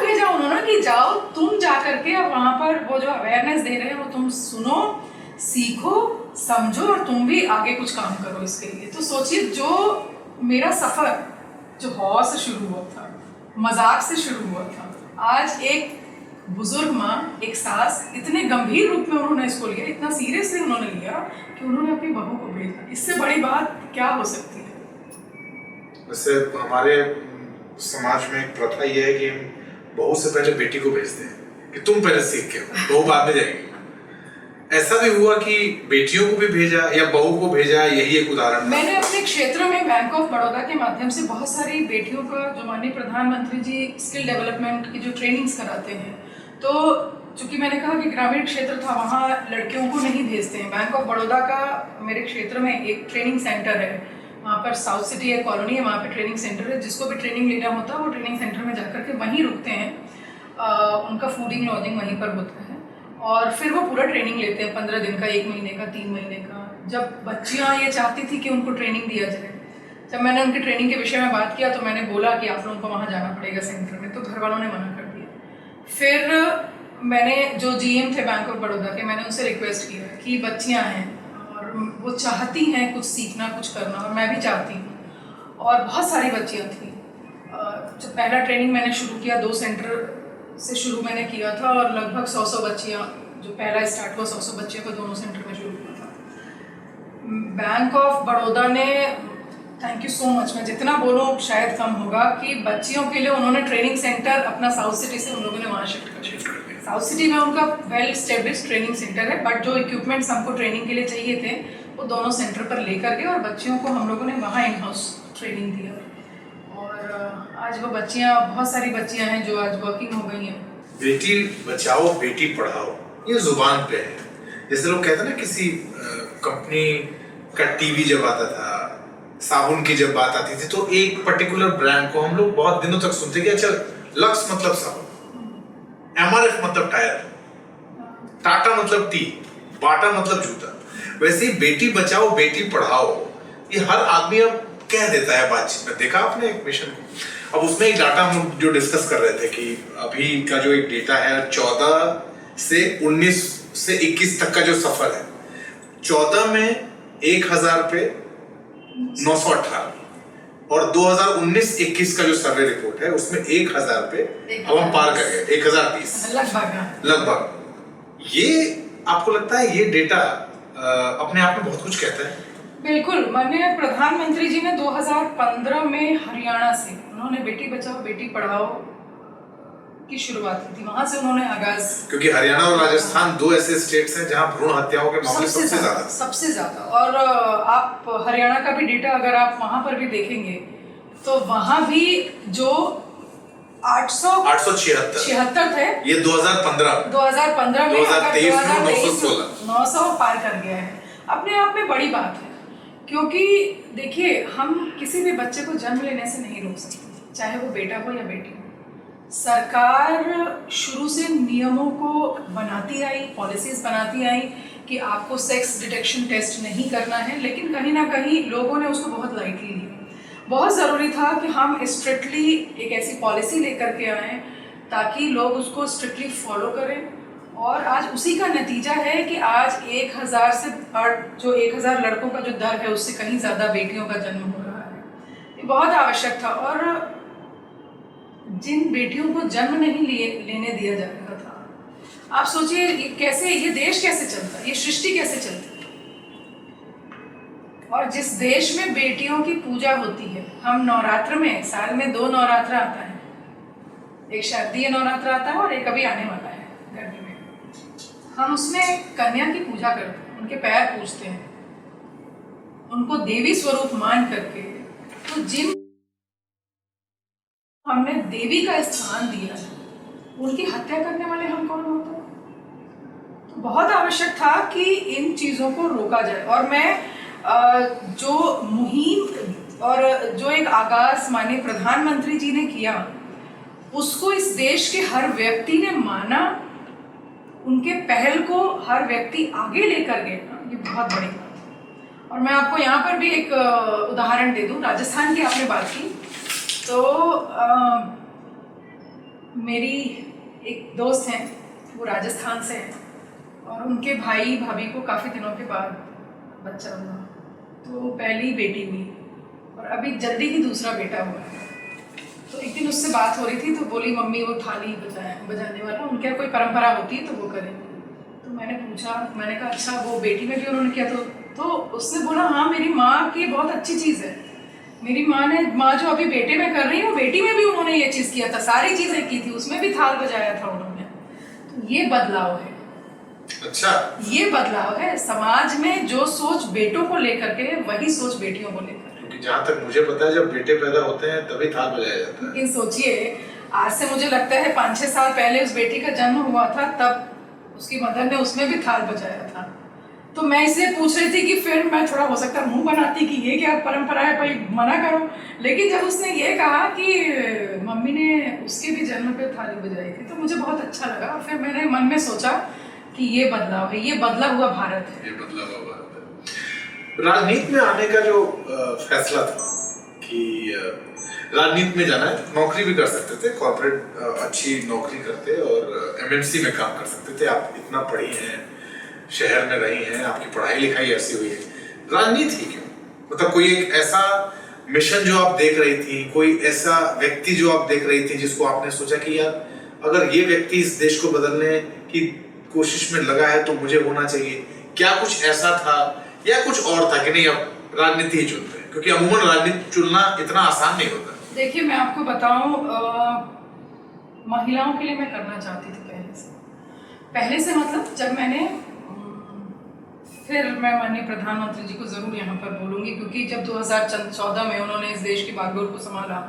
Speaker 1: भेजा
Speaker 2: उन्होंने कि जाओ तुम जा करके अब वहाँ पर वो जो अवेयरनेस दे रहे हैं वो तुम सुनो, सीखो, समझो, और तुम भी आगे कुछ काम करो इसके लिए। तो सोचिए, जो मेरा सफ़र जो हॉ से शुरू हुआ था, मजाक से शुरू हुआ था, आज एक बुजुर्ग माँ, एक सास, इतने गंभीर रूप में उन्होंने इसको लिया, इतना सीरियसली उन्होंने लिया कि उन्होंने अपनी बहू को भेजा। इससे बड़ी बात क्या हो सकती है?
Speaker 1: वैसे हमारे समाज में एक प्रथा ये है कि हम बहू से पहले बेटी को भेजते हैं कि तुम पहले सीख के, बहू बाद में जाएगी। ऐसा भी हुआ कि बेटियों को भी भेजा या बहू को भेजा, यही एक उदाहरण?
Speaker 2: मैंने अपने क्षेत्र में बैंक ऑफ बड़ौदा के माध्यम से बहुत सारी बेटियों का, जो माननीय प्रधानमंत्री जी स्किल डेवलपमेंट की जो ट्रेनिंग्स कराते हैं, तो चूंकि मैंने कहा कि ग्रामीण क्षेत्र था, वहाँ लड़कियों को नहीं भेजते हैं। बैंक ऑफ बड़ौदा का मेरे क्षेत्र में एक ट्रेनिंग सेंटर है, वहाँ पर साउथ सिटी एक कॉलोनी है, वहाँ पे ट्रेनिंग सेंटर है। जिसको भी ट्रेनिंग लेना होता है वो ट्रेनिंग सेंटर में जाकर के वहीं रुकते हैं, उनका फूडिंग लॉजिंग वहीं पर होता है और फिर वो पूरा ट्रेनिंग लेते हैं, 15 दिन का, 1 महीने का, 3 महीने का। जब बच्चियाँ ये चाहती थी कि उनको ट्रेनिंग दिया जाए, जब मैंने उनकी ट्रेनिंग के विषय में बात किया तो मैंने बोला कि आप लोगों को वहाँ जाना पड़ेगा सेंटर में, तो घर वालों ने मना कर दिया। फिर मैंने जो GM थे बैंक ऑफ बड़ौदा के, मैंने उनसे रिक्वेस्ट किया कि बच्चियाँ हैं और वो चाहती हैं कुछ सीखना, कुछ करना, और मैं भी चाहती हूँ, और बहुत सारी बच्चियाँ थी। जब पहला ट्रेनिंग मैंने शुरू किया, 2 सेंटर से शुरू मैंने किया था और लगभग 100 बच्चियाँ, जो पहला स्टार्ट हुआ 100 बच्चियों को दोनों सेंटर में शुरू किया था। बैंक ऑफ बड़ौदा ने, थैंक यू सो मच, मैं जितना बोलूँ शायद कम होगा, कि बच्चियों के लिए उन्होंने ट्रेनिंग सेंटर अपना साउथ सिटी से उन लोगों ने वहाँ शिफ्ट कर दिया। साउथ सिटी में उनका वेल स्टेब्लिश ट्रेनिंग सेंटर है, बट जो इक्विपमेंट्स हमको ट्रेनिंग के लिए चाहिए थे वो दोनों सेंटर पर लेकर गए और बच्चियों को हम लोगों ने वहाँ इन हाउस ट्रेनिंग दिया। और आज वो बच्चियाँ, बहुत सारी बच्चियाँ हैं जो आज वर्किंग हो गई हैं।
Speaker 1: बेटी बचाओ बेटी पढ़ाओ, ये जुबान पे है। जैसे लोग कहते हैं ना, किसी कंपनी का टीवी जब आता था, साबुन की जब बात आती थी, तो एक पर्टिकुलर ब्रांड को हम लोग बहुत दिनों तक सुनते कि अच्छा लक्स मतलब साबुन, MRF मतलब टायर, टाटा मतलब टी, बाटा मतलब जूता। वैसे ही बेटी बचाओ बेटी पढ़ाओ ये हर आदमी अब कह देता है बातचीत में। देखा आपने एक मिशन को? अब उसमें एक डाटा हम जो डिस्कस कर रहे थे कि अभी का जो एक डेटा है 14 से 19 से 21 तक का जो सफर है, 14 में 1000 पे 918 और 2019-21 का जो सर्वे रिपोर्ट है उसमें 1000 पे अब हम पार कर गए, 1020 लगभग। ये आपको लगता है ये डेटा अपने आप में बहुत कुछ कहता है?
Speaker 2: बिल्कुल। माननीय प्रधानमंत्री जी ने 2015 में हरियाणा से उन्होंने बेटी बचाओ बेटी पढ़ाओ की शुरुआत की थी, वहां से उन्होंने आगाज।
Speaker 1: क्योंकि हरियाणा और राजस्थान 2 ऐसे स्टेट्स हैं जहां भ्रूण हत्याओं के मामले सबसे ज्यादा। और आप हरियाणा का भी डेटा अगर आप वहां पर भी देखेंगे तो वहां भी जो 876 थे, ये 2015 में 2023 900 पार कर गया है। अपने आप में बड़ी बात है, क्योंकि देखिए हम किसी भी बच्चे को जन्म लेने से नहीं रोक सकते, चाहे वो बेटा हो या बेटी हो। सरकार शुरू से नियमों को बनाती आई, पॉलिसीज बनाती आई कि आपको सेक्स डिटेक्शन टेस्ट नहीं करना है, लेकिन कहीं ना कहीं लोगों ने उसको बहुत लाइटली लिया। बहुत ज़रूरी था कि हम स्ट्रिक्टली एक ऐसी पॉलिसी लेकर के आएँ ताकि लोग उसको स्ट्रिक्टली फॉलो करें, और आज उसी का नतीजा है कि आज 1000 से जो 1000 लड़कों का जो दर है उससे कहीं ज़्यादा बेटियों का जन्म हो रहा है। ये बहुत आवश्यक था। और जिन बेटियों को जन्म नहीं लेने दिया जा रहा था, आप सोचिए ये देश कैसे चलता, ये सृष्टि कैसे चलती। और जिस देश में बेटियों की पूजा होती है, हम नवरात्र में, साल में 2 नवरात्र आता है, एक शारदीय नवरात्र आता है और एक अभी आने वाला है गर्मी में। हम उसमें कन्या की पूजा करते हैं, उनके पैर पूजते हैं, उनको देवी स्वरूप मान करके। तो जिन हमने देवी का स्थान दिया है, उनकी हत्या करने वाले हम कौन होते हैं? तो बहुत आवश्यक था कि इन चीज़ों को रोका जाए। और मैं जो मुहिम और जो एक आगाज माननीय प्रधानमंत्री जी ने किया, उसको इस देश के हर व्यक्ति ने माना, उनके पहल को हर व्यक्ति आगे लेकर गए, ये बहुत बड़ी बात है। और मैं आपको यहाँ पर भी एक उदाहरण दे दूँ। राजस्थान की आपने बात की, तो मेरी एक दोस्त हैं, वो राजस्थान से हैं, और उनके भाई भाभी को काफ़ी दिनों के बाद बच्चा हुआ। तो पहली बेटी हुई और अभी जल्दी ही दूसरा बेटा हुआ है। तो एक दिन उससे बात हो रही थी, तो बोली मम्मी वो थाली बजाने वाला उनके यहाँ कोई परंपरा होती है तो वो करेंगे। तो मैंने पूछा, मैंने कहा अच्छा वो बेटी में भी उन्होंने किया? तो उसने बोला हाँ मेरी माँ की बहुत अच्छी चीज़ है, मेरी माँ जो अभी बेटे में कर रही है वो बेटी में भी उन्होंने ये चीज़ किया था, सारी चीज़ें की थी, उसमें भी थाल बजाया था उन्होंने। तो ये बदलाव है। अच्छा,
Speaker 2: ये बदलाव है समाज में। जो सोच बेटों को लेकर के वही सोच बेटियों को लेकर।
Speaker 1: क्योंकि जहाँ तक मुझे पता है जब बेटे पैदा होते हैं तभी थाल बजाया जाता है।
Speaker 2: लेकिन सोचिए, आज से मुझे लगता है 5-6 साल पहले उस बेटी का जन्म हुआ था, तब उसकी मदर ने उसमें भी थाल बजाया था। तो मैं इसलिए पूछ रही थी कि फिर मैं थोड़ा हो सकता है मुंह बनाती कि ये क्या परंपरा है, भाई मना करो। लेकिन जब उसने ये कहा कि मम्मी ने उसके भी जन्म पे थाली बजाई थी, तो मुझे बहुत अच्छा लगा। फिर मैंने मन में सोचा कि ये बदलाव है, ये बदला हुआ भारत है।
Speaker 1: ये बदला हुआ भारत है। राजनीति में आने का जो फैसला था कि राजनीति में जाना है, नौकरी भी कर सकते थे, कॉर्पोरेट अच्छी नौकरी करते और एमएनसी में काम कर सकते थे। आप इतना पढ़ी हैं, शहर में रही हैं, आपकी पढ़ाई लिखाई ऐसी हुई है, राजनीति क्यों? मतलब कोई एक ऐसा मिशन जो आप देख रही थी, कोई ऐसा व्यक्ति जो आप देख रही थी जिसको आपने सोचा कि यार अगर ये व्यक्ति इस देश को बदलने की कोशिश में लगा है तो मुझे होना चाहिए। क्या कुछ ऐसा था या कुछ और था कि नहीं अब राजनीति ही चुनते हैं? क्योंकि अमूमन राजनीति चुनना इतना आसान नहीं होता।
Speaker 2: देखिए, मैं आपको बताऊं, महिलाओं के लिए मैं करना चाहती थी पहले से मतलब जब मैंने फिर मैं माननीय प्रधानमंत्री जी को ज़रूर यहाँ पर बोलूँगी, क्योंकि जब 2014 में उन्होंने इस देश की बागडोर को संभाला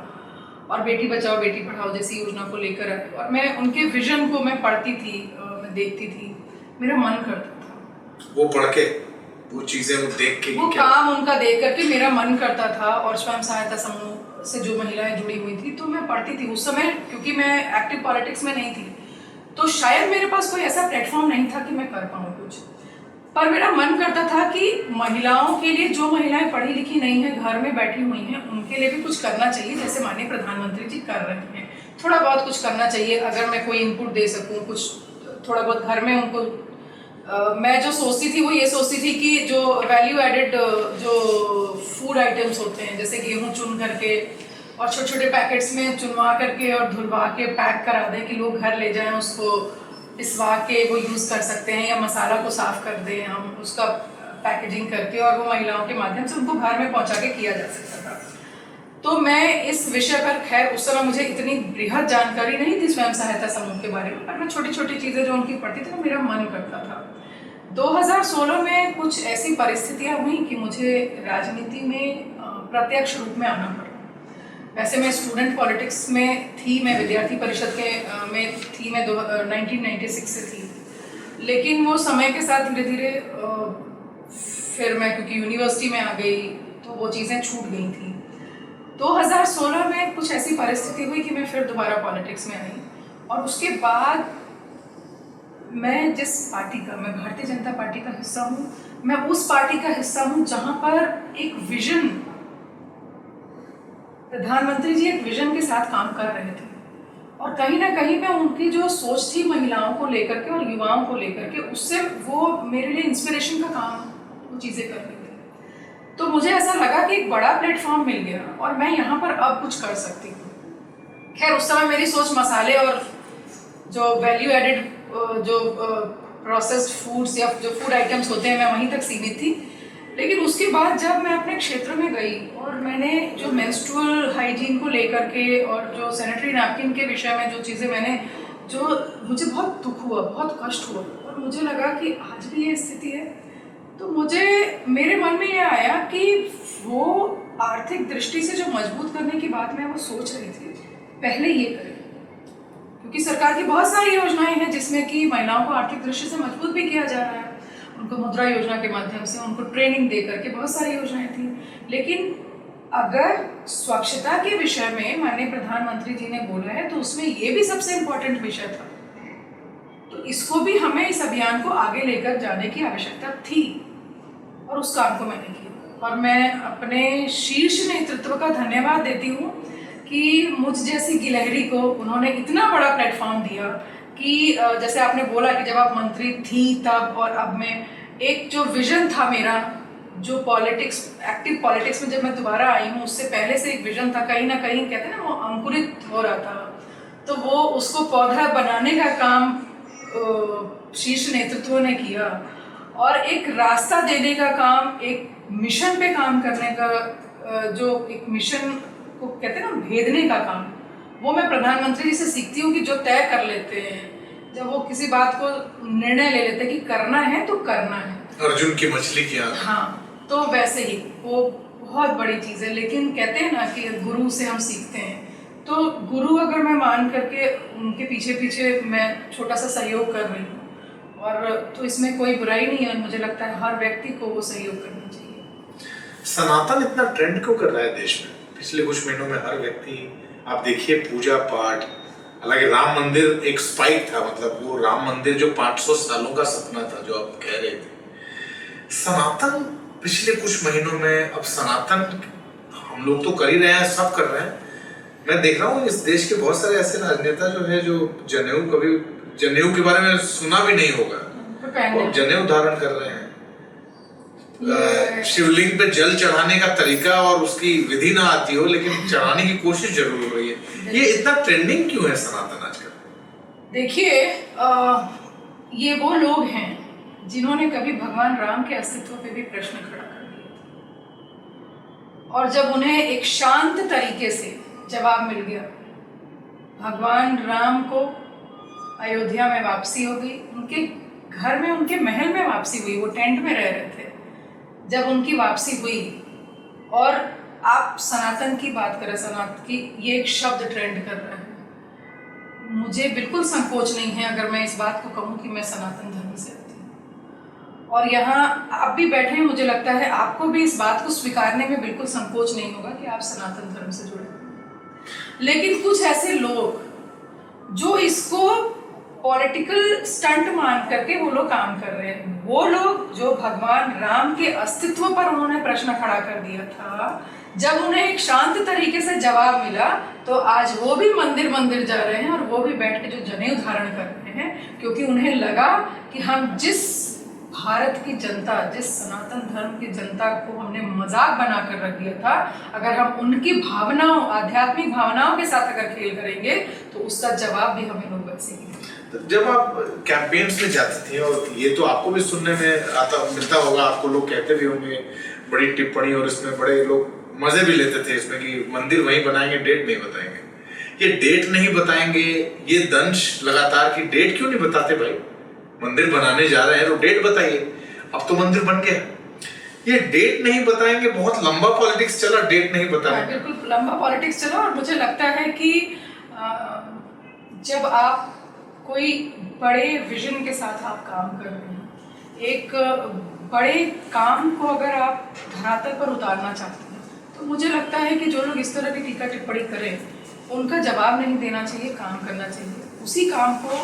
Speaker 2: और बेटी बचाओ बेटी पढ़ाओ जैसी योजना को लेकर आए, और मैं उनके विजन को मैं पढ़ती थी, मैं देखती थी, मेरा मन करता था
Speaker 1: वो पढ़ के, वो चीज़ें वो देख के,
Speaker 2: वो काम उनका देख करके मेरा मन करता था। और स्वयं सहायता समूह से जो महिलाएं जुड़ी हुई थी तो मैं पढ़ती थी उस समय, क्योंकि मैं एक्टिव पॉलिटिक्स में नहीं थी, तो शायद मेरे पास कोई ऐसा प्लेटफॉर्म नहीं था कि मैं कर पाऊँ कुछ। पर मेरा मन करता था कि महिलाओं के लिए, जो महिलाएं पढ़ी लिखी नहीं है, घर में बैठी हुई हैं, उनके लिए भी कुछ करना चाहिए, जैसे माननीय प्रधानमंत्री जी कर रहे हैं। थोड़ा बहुत कुछ करना चाहिए, अगर मैं कोई इनपुट दे सकूं, कुछ थोड़ा बहुत घर में उनको। मैं जो सोचती थी वो ये सोचती थी कि जो वैल्यू एडेड जो फूड आइटम्स होते हैं, जैसे गेहूँ चुन करके और छोटे छोटे पैकेट्स में चुनवा करके और धुलवा के पैक करा दें कि लोग घर ले जाएं, उसको पिसवा के वो यूज़ कर सकते हैं, या मसाला को साफ कर दें हम, उसका पैकेजिंग करके, और वो महिलाओं के माध्यम से उनको घर में पहुंचा के किया जा सकता था। तो मैं इस विषय पर, खैर उस समय मुझे इतनी बृहद जानकारी नहीं थी स्वयं सहायता समूह के बारे में, पर मैं छोटी छोटी चीज़ें जो उनकी पढ़ती थी तो मेरा मन करता था। 2016 में कुछ ऐसी परिस्थितियाँ हुई कि मुझे राजनीति में प्रत्यक्ष रूप में आना पड़ा। वैसे मैं स्टूडेंट पॉलिटिक्स में थी, मैं विद्यार्थी परिषद के में थी, मैं 1996 से थी, लेकिन वो समय के साथ धीरे धीरे फिर मैं क्योंकि यूनिवर्सिटी में आ गई तो वो चीज़ें छूट गई थी। 2016 में कुछ ऐसी परिस्थिति हुई कि मैं फिर दोबारा पॉलिटिक्स में आई, और उसके बाद मैं जिस पार्टी का, मैं भारतीय जनता पार्टी का हिस्सा हूँ, मैं उस पार्टी का हिस्सा हूँ जहाँ पर एक विजन, प्रधानमंत्री जी एक विजन के साथ काम कर रहे थे, और कहीं ना कहीं मैं उनकी जो सोच थी महिलाओं को लेकर के और युवाओं को लेकर के, उससे वो मेरे लिए इंस्पिरेशन का काम, वो चीज़ें कर रहे थे। तो मुझे ऐसा लगा कि एक बड़ा प्लेटफॉर्म मिल गया और मैं यहाँ पर अब कुछ कर सकती हूँ। खैर उस समय मेरी सोच मसाले और जो वैल्यू एडेड जो प्रोसेस्ड फूड्स या जो फूड आइटम्स होते हैं, मैं वहीं तक सीमित थी। लेकिन उसके बाद जब मैं अपने क्षेत्र में गई और मैंने जो मेंस्ट्रुअल हाइजीन को लेकर के और जो सैनिटरी नैपकिन के विषय में जो चीज़ें मैंने, जो मुझे बहुत दुख हुआ, बहुत कष्ट हुआ, और मुझे लगा कि आज भी ये स्थिति है, तो मुझे मेरे मन में ये आया कि वो आर्थिक दृष्टि से जो मजबूत करने की बात मैं वो सोच रही थी, पहले ये करें, क्योंकि सरकार की बहुत सारी योजनाएं हैं जिसमें कि महिलाओं को आर्थिक दृष्टि से मजबूत भी किया जा रहा है। उनको मुद्रा योजना के माध्यम से उनको ट्रेनिंग दे करके बहुत सारी योजनाएं थी। लेकिन अगर स्वच्छता के विषय में माननीय प्रधानमंत्री जी ने बोला है तो उसमें ये भी सबसे इम्पोर्टेंट विषय था, तो इसको भी हमें, इस अभियान को आगे लेकर जाने की आवश्यकता थी, और उस काम को मैंने किया। और मैं अपने शीर्ष नेतृत्व का धन्यवाद देती हूँ कि मुझ जैसी गिलहरी को उन्होंने इतना बड़ा प्लेटफॉर्म दिया कि जैसे आपने बोला कि जब आप मंत्री थी तब और अब में, एक जो विजन था मेरा, जो पॉलिटिक्स, एक्टिव पॉलिटिक्स में जब मैं दोबारा आई हूँ, उससे पहले से एक विजन था, कहीं ना कहीं कहते हैं ना वो अंकुरित हो रहा था, तो वो उसको पौधा बनाने का काम शीर्ष नेतृत्व ने किया, और एक रास्ता देने का काम, एक मिशन पे काम करने का, जो एक मिशन को कहते हैं ना भेदने का काम, वो मैं प्रधानमंत्री जी से सीखती हूँ कि जो तय कर लेते हैं जब वो किसी बात को निर्णय ले लेते कि करना है तो करना है।
Speaker 1: अर्जुन की मछली की आग।
Speaker 2: हाँ, तो वैसे ही वो बहुत बड़ी चीज़ है। लेकिन कहते हैं ना कि गुरु से हम सीखते हैं, तो गुरु अगर मैं मान करके उनके पीछे पीछे मैं छोटा सा सहयोग कर रही हूँ, और तो इसमें कोई बुराई नहीं है। मुझे लगता है हर व्यक्ति को वो सहयोग करना चाहिए।
Speaker 1: सनातन इतना ट्रेंड क्यों कर रहा है देश में? पिछले कुछ महीनों में हर व्यक्ति, आप देखिए, पूजा पाठ, हालांकि राम मंदिर एक स्पाइक था, मतलब वो राम मंदिर जो 500 सालों का सपना था जो आप कह रहे थे, सनातन पिछले कुछ महीनों में, अब सनातन हम लोग तो कर ही रहे हैं, सब कर रहे हैं। मैं देख रहा हूँ इस देश के बहुत सारे ऐसे राजनेता जो है जो जनेऊ के बारे में सुना भी नहीं होगा, वो जनेऊ धारण कर रहे हैं। शिवलिंग पे जल चढ़ाने का तरीका और उसकी विधि ना आती हो, लेकिन चढ़ाने की कोशिश जरूर हो रही है। ये इतना ट्रेंडिंग क्यों है सनातन आजकल?
Speaker 2: देखिए, ये वो लोग हैं जिन्होंने कभी भगवान राम के अस्तित्व पे भी प्रश्न खड़ा कर दिया, और जब उन्हें एक शांत तरीके से जवाब मिल गया, भगवान राम को अयोध्या में वापसी हो गई, उनके घर में, उनके महल में वापसी हुई, वो टेंट में रह रहे थे, जब उनकी वापसी हुई, और आप सनातन की बात करें, सनातन की ये एक शब्द ट्रेंड कर रहा है, मुझे बिल्कुल संकोच नहीं है अगर मैं इस बात को कहूँ कि मैं सनातन धर्म से आती हूँ। और यहाँ आप भी बैठे हैं, मुझे लगता है आपको भी इस बात को स्वीकारने में बिल्कुल संकोच नहीं होगा कि आप सनातन धर्म से जुड़े हैं। लेकिन कुछ ऐसे लोग जो इसको पॉलिटिकल स्टंट मान करके वो लोग काम कर रहे हैं, वो लोग जो भगवान राम के अस्तित्व पर उन्होंने प्रश्न खड़ा कर दिया था, जब उन्हें एक शांत तरीके से जवाब मिला, तो आज वो भी मंदिर जा रहे हैं और वो भी बैठ के जो जनेऊ धारण कर रहे हैं, क्योंकि उन्हें लगा कि हम जिस भारत की जनता, जिस सनातन धर्म की जनता को हमने मजाक बना कर रख दिया था, अगर हम उनकी भावनाओं, आध्यात्मिक भावनाओं के साथ अगर खेल करेंगे तो उसका जवाब भी हमें लोग वैसे ही।
Speaker 1: जब आप कैंपेन्स में जाती थी, और ये तो आपको भी सुनने में मिलता होगा, आपको लोग कहते भी होंगे बड़ी टिप्पणी, और इसमें बड़े लोग मजे भी लेते थे इसमें कि मंदिर वहीं बनाएंगे, डेट नहीं बताएंगे। ये डेट नहीं बताएंगे, ये दंश लगातार की डेट क्यों नहीं बताते भाई? मंदिर बनाने जा रहे हैं तो डेट बताइए। अब तो मंदिर बन गया, ये डेट नहीं बताएंगे, बहुत लंबा पॉलिटिक्स चला, डेट नहीं बताएंगे।
Speaker 2: बिल्कुल लंबा पॉलिटिक्स चला, और मुझे लगता है कि जब आप कोई बड़े विजन के साथ आप काम कर रहे हैं, एक बड़े काम को अगर आप धरातल पर उतारना चाहते हैं, तो मुझे लगता है कि जो लोग इस तरह की टीका टिप्पणी करें, उनका जवाब नहीं देना चाहिए, काम करना चाहिए। उसी काम को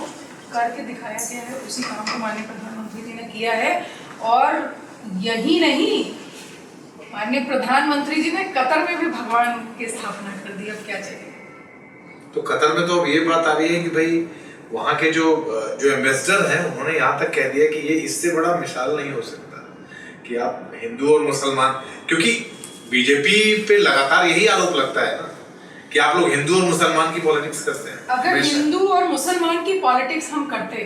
Speaker 2: करके दिखाया गया है, उसी काम को माननीय प्रधानमंत्री जी ने किया है, और यही नहीं, माननीय प्रधानमंत्री जी ने कतर में भी भगवान की स्थापना कर दी। अब क्या चाहिए?
Speaker 1: तो कतर में तो अब ये बात आ रही है कि भाई वहाँ के जो एम्बेसडर हैं, उन्होंने यहाँ तक कह दिया कि ये इससे बड़ा मिसाल नहीं हो सकता कि आप हिंदू और मुसलमान, क्योंकि बीजेपी पे लगातार यही आरोप लगता है ना कि आप लोग हिंदू और मुसलमान की पॉलिटिक्स करते हैं।
Speaker 2: अगर हिंदू और मुसलमान की पॉलिटिक्स हम करते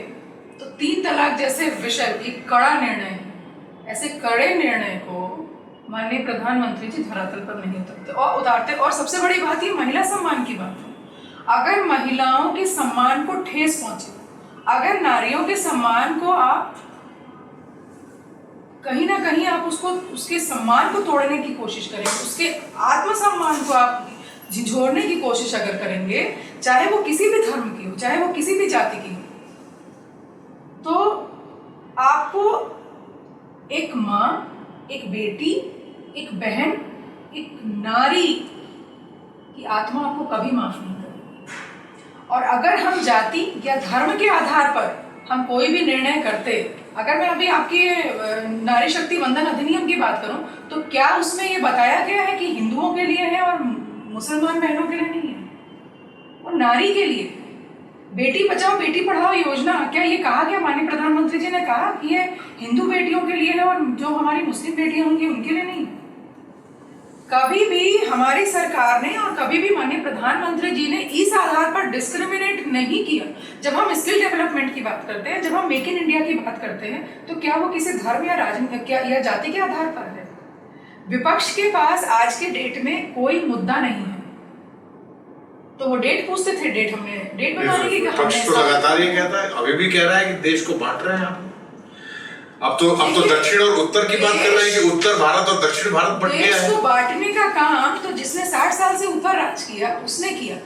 Speaker 2: तो 3 तलाक जैसे विषय एक कड़ा निर्णय है, ऐसे कड़े निर्णय को माननीय प्रधानमंत्री जी धरातल पर नहीं उतारते। और सबसे बड़ी बात, ये महिला सम्मान की बात है। अगर महिलाओं के सम्मान को ठेस पहुंचे, अगर नारियों के सम्मान को आप कहीं ना कहीं आप उसके सम्मान को तोड़ने की कोशिश करेंगे, उसके आत्मसम्मान को आप झिझोड़ने की कोशिश अगर करेंगे, चाहे वो किसी भी धर्म की हो, चाहे वो किसी भी जाति की हो, तो आपको एक माँ, एक बेटी, एक बहन, एक नारी की आत्मा आपको कभी माफ नहीं करेगी। और अगर हम जाति या धर्म के आधार पर हम कोई भी निर्णय करते, अगर मैं अभी आपकी नारी शक्ति वंदन अधिनियम की बात करूं, तो क्या उसमें ये बताया गया है कि हिंदुओं के लिए है और मुसलमान बहनों के लिए नहीं है? वो नारी के लिए। बेटी बचाओ बेटी पढ़ाओ योजना, क्या ये कहा गया, माननीय प्रधानमंत्री जी ने कहा कि ये हिंदू बेटियों के लिए है और जो हमारी मुस्लिम बेटियां होंगी उनके लिए नहीं? कभी भी हमारी सरकार ने और कभी भी माननीय प्रधानमंत्री जी ने इस आधार पर डिस्क्रिमिनेट नहीं किया। जब हम स्किल डेवलपमेंट की बात करते हैं, जब हम मेक इन इंडिया की बात करते हैं, तो क्या वो किसी धर्म या जाति के आधार पर है? विपक्ष के पास आज के डेट में कोई मुद्दा नहीं है, तो वो डेट पूछते थे, डेट हमने डेट बता दी कि
Speaker 1: पक्ष तो लगातार ये कहता है, अभी भी कह रहा है कि देश को बांट रहे हैं आप। अब तो दक्षिण और उत्तर की बात कर रहे हैं कि उत्तर भारत और दक्षिण भारत बट गया है।
Speaker 2: देश को बांटने का काम तो जिसने 60 साल से ऊपर राज किया उसने किया।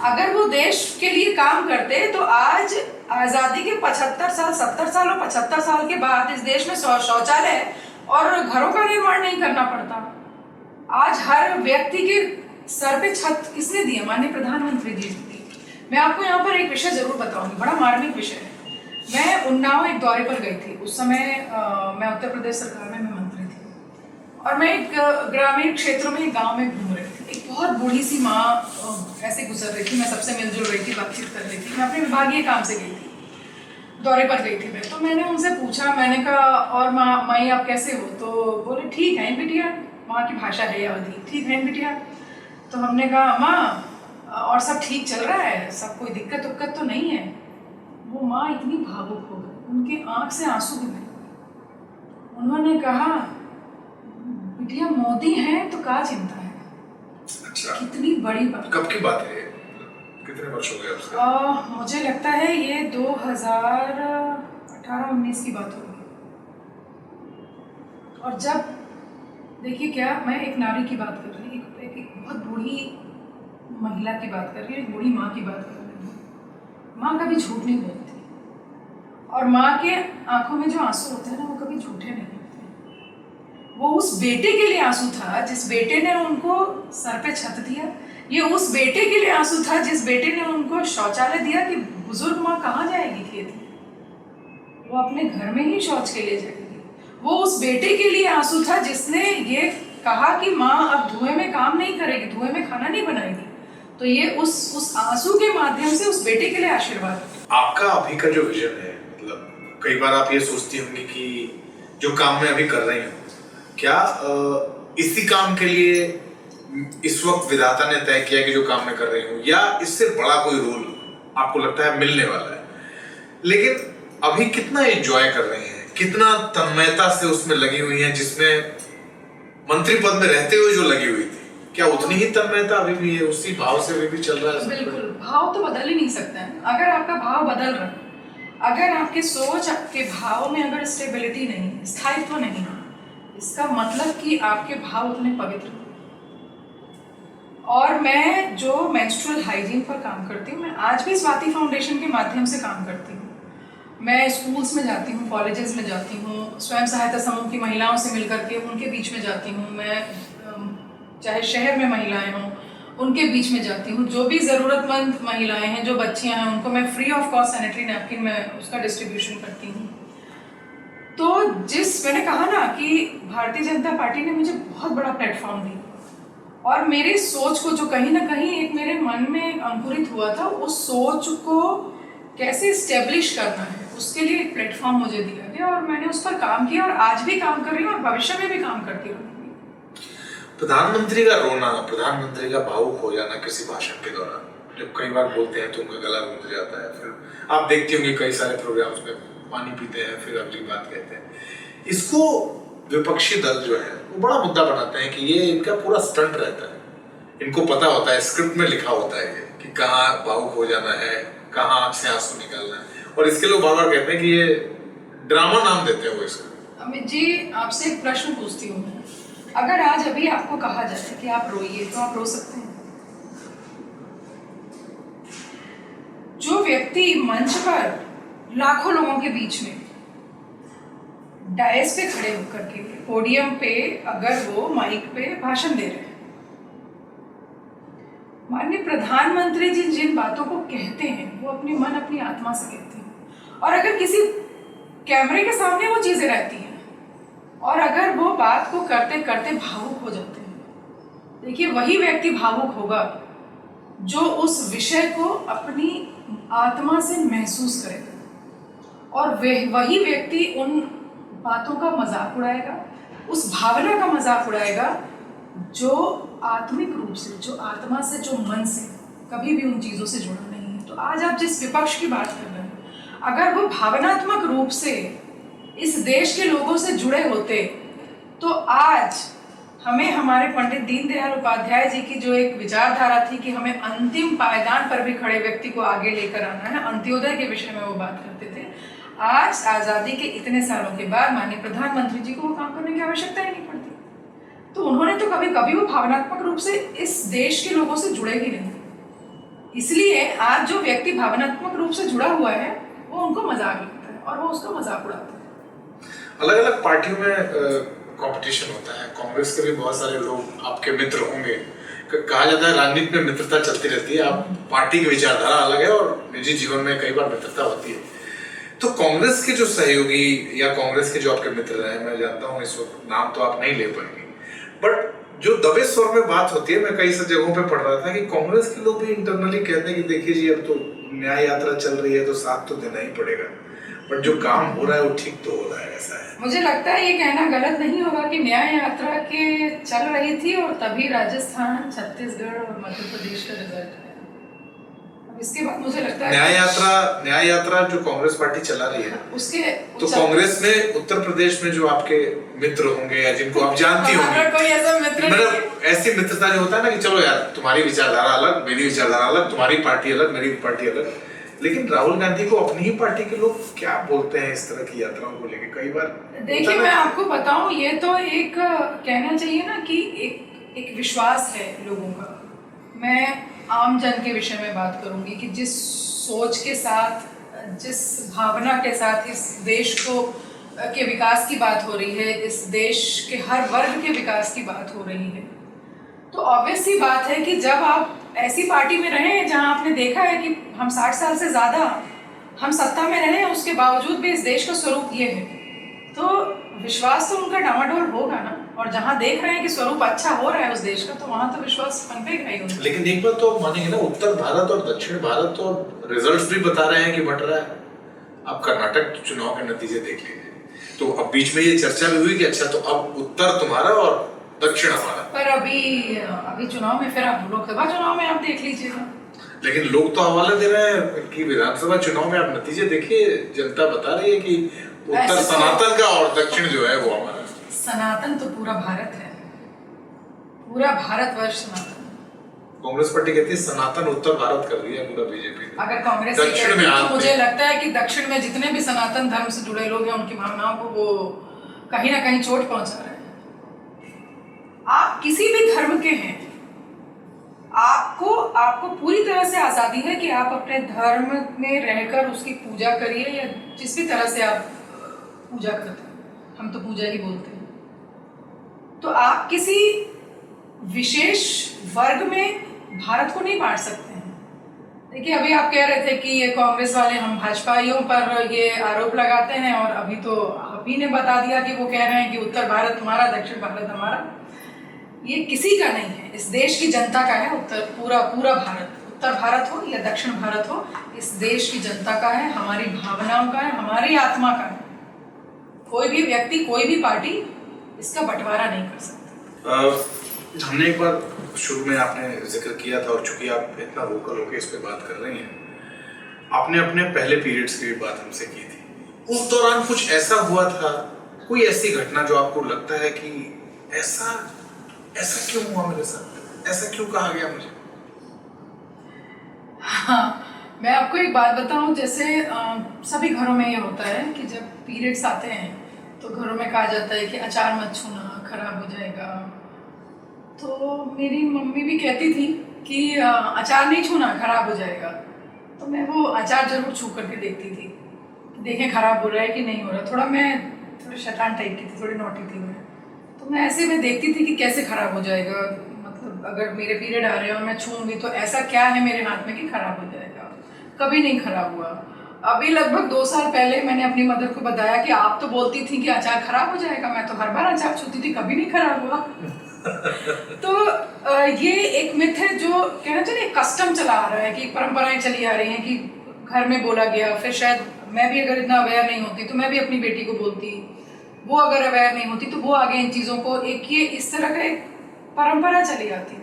Speaker 2: अगर वो देश के लिए काम करते तो आज आजादी के 75 साल, 70 साल और 75 साल के बाद इस देश में शौचालय और घरों का निर्माण नहीं करना पड़ता। आज हर व्यक्ति के सर पे छत किसने दिया? माननीय प्रधानमंत्री जी दी। मैं आपको यहाँ पर एक विषय जरूर बताऊंगी, बड़ा मार्मिक विषय है। मैं उन्नाव एक दौरे पर गई थी। उस समय मैं उत्तर प्रदेश सरकार में मंत्री थी और मैं एक ग्रामीण क्षेत्रों में, एक गाँव में घूम रही थी। एक बहुत बूढ़ी सी माँ ऐसे गुजर रही थी, मैं सबसे मिलजुल रही थी, बातचीत कर रही थी। मैं अपने विभागीय काम से गई थी, दौरे पर गई थी मैं। तो मैंने उनसे पूछा, मैंने कहा और माई आप कैसे हो? तो बोले ठीक है बिटिया, वहाँ की भाषा है अवधी, ठीक है बिटिया। तो हमने कहा माँ और सब ठीक चल रहा है, सब कोई दिक्कत उक्कत तो नहीं है? वो माँ इतनी भावुक हो गई, उनके आंख से आंसू भी बहे। उन्होंने कहा बिटिया मोदी हैं तो क्या चिंता है।
Speaker 1: अच्छा,
Speaker 2: कितनी बड़ी बात।
Speaker 1: कब की बात है? कितने वर्ष हो गए उसके?
Speaker 2: मुझे लगता है ये 2018-19 की बात होगी। और जब देखिए क्या, मैं एक नारी की बात कर रही हूँ, एक बहुत बूढ़ी महिला की बात कर रही हूँ, एक बूढ़ी माँ की बात कर रही हूँ। माँ कभी झूठ नहीं बोलती और माँ के आंखों में जो आंसू होते हैं ना, वो कभी झूठे नहीं होते। वो उस बेटे के लिए आंसू था जिस बेटे ने उनको सर पे छत दिया। ये उस बेटे के लिए आंसू था जिस बेटे ने उनको शौचालय दिया कि बुजुर्ग माँ कहाँ जाएगी खेत में, वो अपने घर में ही शौच के लिए जाएगी। वो उस बेटे के लिए आंसू था जिसने ये कहा कि माँ अब धुएं में काम नहीं करेगी, धुएं में खाना नहीं बनाएगी। तो ये उस आंसू के माध्यम से उस बेटे के लिए आशीर्वाद।
Speaker 1: आपका अभी का जो विजन है, मतलब कई बार आप ये सोचती होंगी कि जो काम मैं अभी कर रही हूँ, क्या इसी काम के लिए इस वक्त विधाता ने तय किया कि जो काम मैं कर रही हूँ, या इससे बड़ा कोई रोल आपको लगता है मिलने वाला है? लेकिन अभी कितना एंजॉय कर रही हैं, कितना तन्मयता से उसमें लगी हुई हैं, जिसमें मंत्री पद में रहते हुए जो लगी हुई थी, क्या उतनी ही तन्मयता अभी भी है? उसी भाव से अभी भी चल रहा है?
Speaker 2: बिल्कुल, भाव तो बदल ही नहीं सकता है। अगर आपका भाव बदल रहा है, अगर आपके सोच, आपके भाव में अगर स्टेबिलिटी नहीं, स्थायित्व नहीं, इसका मतलब कि आपके भाव उतने पवित्र नहीं। और मैं जो मेंस्ट्रुअल हाइजीन पर काम करती हूँ, मैं आज भी स्वाति फाउंडेशन के माध्यम से काम करती हूँ। मैं स्कूल्स में जाती हूँ, कॉलेजेस में जाती हूँ, स्वयं सहायता समूह की महिलाओं से मिलकर के उनके बीच में जाती हूँ। मैं चाहे शहर में महिलाएं हों, उनके बीच में जाती हूँ। जो भी ज़रूरतमंद महिलाएं हैं, जो बच्चियाँ हैं, उनको मैं free of cost sanitary napkin में उसका डिस्ट्रीब्यूशन करती हूँ। तो मैंने कहा ना कि भारतीय जनता पार्टी ने मुझे बहुत बड़ा प्लेटफॉर्म दिया और मेरी सोच को, जो कहीं ना कहीं एक मेरे मन में अंकुरित हुआ था, उस सोच को कैसे स्टेब्लिश करना है, उसके लिए एक प्लेटफॉर्म मुझे दिया गया और मैंने उस पर काम किया और आज भी काम कर रही हूँ और भविष्य में भी काम करती रहूँगी।
Speaker 1: प्रधानमंत्री का रोना, प्रधानमंत्री का भावुक हो जाना किसी भाषण के दौरान, जब कई बार बोलते हैं तो उनका गला रुंध जाता है, फिर आप देखती होंगी कई सारे प्रोग्राम्स में पानी पीते हैं, फिर अगली बात कहते हैं। इसको विपक्षी दल जो है वो बड़ा मुद्दा बनाते हैं कि ये इनका पूरा स्टंट रहता है। इनको पता होता है, स्क्रिप्ट में लिखा होता है कि कहाँ भावुक हो जाना है, कहाँ आँख से आंसू निकालना है, और इसके लोग बार बार कहते हैं कि ये ड्रामा नाम देते हैं वो इसका।
Speaker 2: अमित जी, आपसे एक प्रश्न पूछती हूँ मैं, अगर आज अभी आपको कहा जाए कि आप रोइए तो आप रो सकते हैं? जो व्यक्ति मंच पर लाखों लोगों के बीच में डायस पे खड़े होकर के, पोडियम पे, अगर वो माइक पे भाषण दे रहे हैं, माननीय प्रधानमंत्री जी जिन बातों को कहते हैं वो अपने मन, अपनी आत्मा से कहते हैं, और अगर किसी कैमरे के सामने वो चीजें रहती हैं और अगर वो बात को करते करते भावुक हो जाते हैं, देखिए वही व्यक्ति भावुक होगा जो उस विषय को अपनी आत्मा से महसूस करेगा और वही व्यक्ति उन बातों का मजाक उड़ाएगा, उस भावना का मजाक उड़ाएगा जो आत्मिक रूप से, जो आत्मा से, जो मन से कभी भी उन चीज़ों से जुड़ा नहीं है। तो आज आप जिस विपक्ष की बात कर रहे हैं, अगर वो भावनात्मक रूप से इस देश के लोगों से जुड़े होते तो आज हमें हमारे पंडित दीनदयाल उपाध्याय जी की जो एक विचारधारा थी कि हमें अंतिम पायदान पर भी खड़े व्यक्ति को आगे लेकर आना है, अंत्योदय के विषय में वो बात करते थे। आज आज़ादी के इतने सालों के बाद माननीय प्रधानमंत्री जी को वो काम करने की आवश्यकता ही नहीं पड़ती। तो उन्होंने तो कभी कभी वो भावनात्मक रूप से इस देश के लोगों से जुड़े ही नहीं। इसलिए आज जो व्यक्ति भावनात्मक रूप से जुड़ा हुआ है वो उनको मजाक लगता है और वो उसका मजाक उड़ाते हैं।
Speaker 3: अलग अलग पार्टियों में कंपटीशन होता है। कांग्रेस के भी बहुत सारे लोग आपके मित्र होंगे। कहा जाता है राजनीति में मित्रता चलती रहती है। आप पार्टी की विचारधारा अलग है और निजी जीवन में कई बार मित्रता होती है। तो कांग्रेस के जो सहयोगी या कांग्रेस के जो आपके मित्र रहे, मैं जानता हूँ इस वक्त नाम तो आप नहीं ले पाएंगे, बट जो दबे स्वर में बात होती है, मैं कई सारी जगहों पे पढ़ रहा था कि कांग्रेस के लोग भी इंटरनली कहते हैं कि देखिए जी, अब तो न्याय यात्रा चल रही है तो साथ तो देना ही पड़ेगा, बट जो काम हो रहा है वो ठीक तो हो रहा है। ऐसा है।
Speaker 2: मुझे लगता है ये कहना गलत नहीं होगा कि न्याय यात्रा के चल रही थी और तभी राजस्थान, छत्तीसगढ़ और मध्य प्रदेश का रिजल्ट है। अब इसके बाद मुझे लगता है
Speaker 3: न्याय यात्रा जो कांग्रेस पार्टी चला रही है
Speaker 2: उसके
Speaker 3: तो कांग्रेस में उत्तर प्रदेश में जो आपके मित्र होंगे या जिनको आप जानती होंगी,
Speaker 2: कोई ऐसा मित्र
Speaker 3: मतलब ऐसी मित्रता जो होता है ना कि चलो यार, तुम्हारी विचारधारा अलग, मेरी विचारधारा अलग, तुम्हारी पार्टी अलग, मेरी पार्टी अलग, लेकिन राहुल गांधी को अपनी ही पार्टी के लोग क्या बोलते हैं इस तरह की यात्राओं को लेकर? कई बार
Speaker 2: देखिए, मैं आपको बताऊं, ये तो एक कहना चाहिए ना कि एक विश्वास है लोगों का। मैं आम जन के विषय में बात करूंगी कि जिस सोच के साथ, जिस भावना के साथ इस देश को के विकास की बात हो रही है, इस देश के हर वर्ग के विकास की बात हो रही है, तो ऑब्वियस सी बात है कि जब आप ऐसी पार्टी में रहे जहां आपने देखा है कि हम 60 साल से ज़्यादा हम सत्ता में रहे, उसके बावजूद भी इस देश का स्वरूप ये है, तो विश्वास तो उनका डामाडोल होगा ना। और जहां देख रहे हैं कि स्वरूप अच्छा हो रहा है उस देश का, तो वहां तो विश्वास पनपेगा ही उनका।
Speaker 3: लेकिन एक बार तो मानेंगे ना, उत्तर भारत और दक्षिण भारत तो रिजल्ट्स भी बता रहे हैं कि बढ़ रहा है। आप कर्नाटक चुनाव के नतीजे देख लीजिए, तो अब बीच में ये चर्चा भी हुई कि अच्छा, तो अब उत्तर तुम्हारा और दक्षिण हमारा।
Speaker 2: पर अभी चुनाव में, फिर आप लोकसभा चुनाव में आप देख लीजिएगा।
Speaker 3: लेकिन लोग तो हवाले दे रहे हैं कि विधानसभा चुनाव में आप नतीजे देखिए, जनता बता रही है कि उत्तर सनातन का और दक्षिण जो है वो हमारा।
Speaker 2: सनातन तो पूरा भारत है, पूरा भारतवर्ष सनातन।
Speaker 3: कांग्रेस पार्टी कहती है सनातन उत्तर भारत कर रही है पूरा बीजेपी।
Speaker 2: अगर कांग्रेस
Speaker 3: दक्षिण में
Speaker 2: तो मुझे लगता है कि दक्षिण में जितने भी सनातन धर्म से जुड़े लोग हैं, उनकी भावनाओं को वो कहीं ना कहीं चोट पहुंचा रहे हैं। आप किसी भी धर्म के हैं, आपको पूरी तरह से आज़ादी है कि आप अपने धर्म में रहकर उसकी पूजा करिए, या जिस भी तरह से आप पूजा करते हैं, हम तो पूजा ही बोलते हैं। तो आप किसी विशेष वर्ग में भारत को नहीं बांट सकते हैं। देखिए, अभी आप कह रहे थे कि ये कांग्रेस वाले हम भाजपाइयों पर ये आरोप लगाते हैं, और अभी तो आप ही ने बता दिया कि वो कह रहे हैं कि उत्तर भारत हमारा, दक्षिण भारत हमारा। ये किसी का नहीं है, इस देश की जनता का है। पूरा भारत, उत्तर भारत हो या दक्षिण भारत हो, इस देश की जनता का है, हमारी भावनाओं का है, हमारी आत्मा का है। कोई भी व्यक्ति, कोई भी पार्टी इसका बंटवारा नहीं कर सकती।
Speaker 1: हमने एक बार शुरू में आपने जिक्र किया था, और चूंकि आप इतना वोकल होकर इस पे बात कर रही हैं, आपने अपने पहले पीरियड्स की भी बात हमसे की थी। उस दौरान कुछ ऐसा हुआ था, कोई ऐसी घटना जो आपको लगता है कि ऐसा क्यों हुआ मेरे साथ, ऐसा क्यों कहा गया मुझे?
Speaker 2: हाँ, मैं आपको एक बात बताऊं, जैसे सभी घरों में ये होता है कि जब पीरियड्स आते हैं तो घरों में कहा जाता है कि अचार मत छूना, खराब हो जाएगा। तो मेरी मम्मी भी कहती थी कि अचार नहीं छूना, खराब हो जाएगा। तो मैं वो अचार जरूर छू करके देखती थी, देखें खराब हो रहा है कि नहीं हो रहा। थोड़ी शैतान टाइप की थी, थोड़ी नॉटी थी मैं। तो मैं ऐसे में देखती थी कि कैसे खराब हो जाएगा, मतलब अगर मेरे पीरियड आ रहे हैं और मैं छूऊंगी तो ऐसा क्या है मेरे हाथ में कि खराब हो जाएगा। कभी नहीं खराब हुआ। अभी लगभग 2 साल पहले मैंने अपनी मदर को बताया कि आप तो बोलती थी कि अचार खराब हो जाएगा, मैं तो हर बार अचार छूती थी, कभी नहीं खराब हुआ। तो ये एक मिथ है जो कहना चाहिए कस्टम चला आ रहा है, कि परंपराएं चली आ रही हैं कि घर में बोला गया। फिर शायद मैं भी अगर इतना अवेयर नहीं होती तो मैं भी अपनी बेटी को बोलती, वो अगर अवेयर नहीं होती तो वो आगे इन चीज़ों को, एक ये इस तरह का एक परंपरा चली आती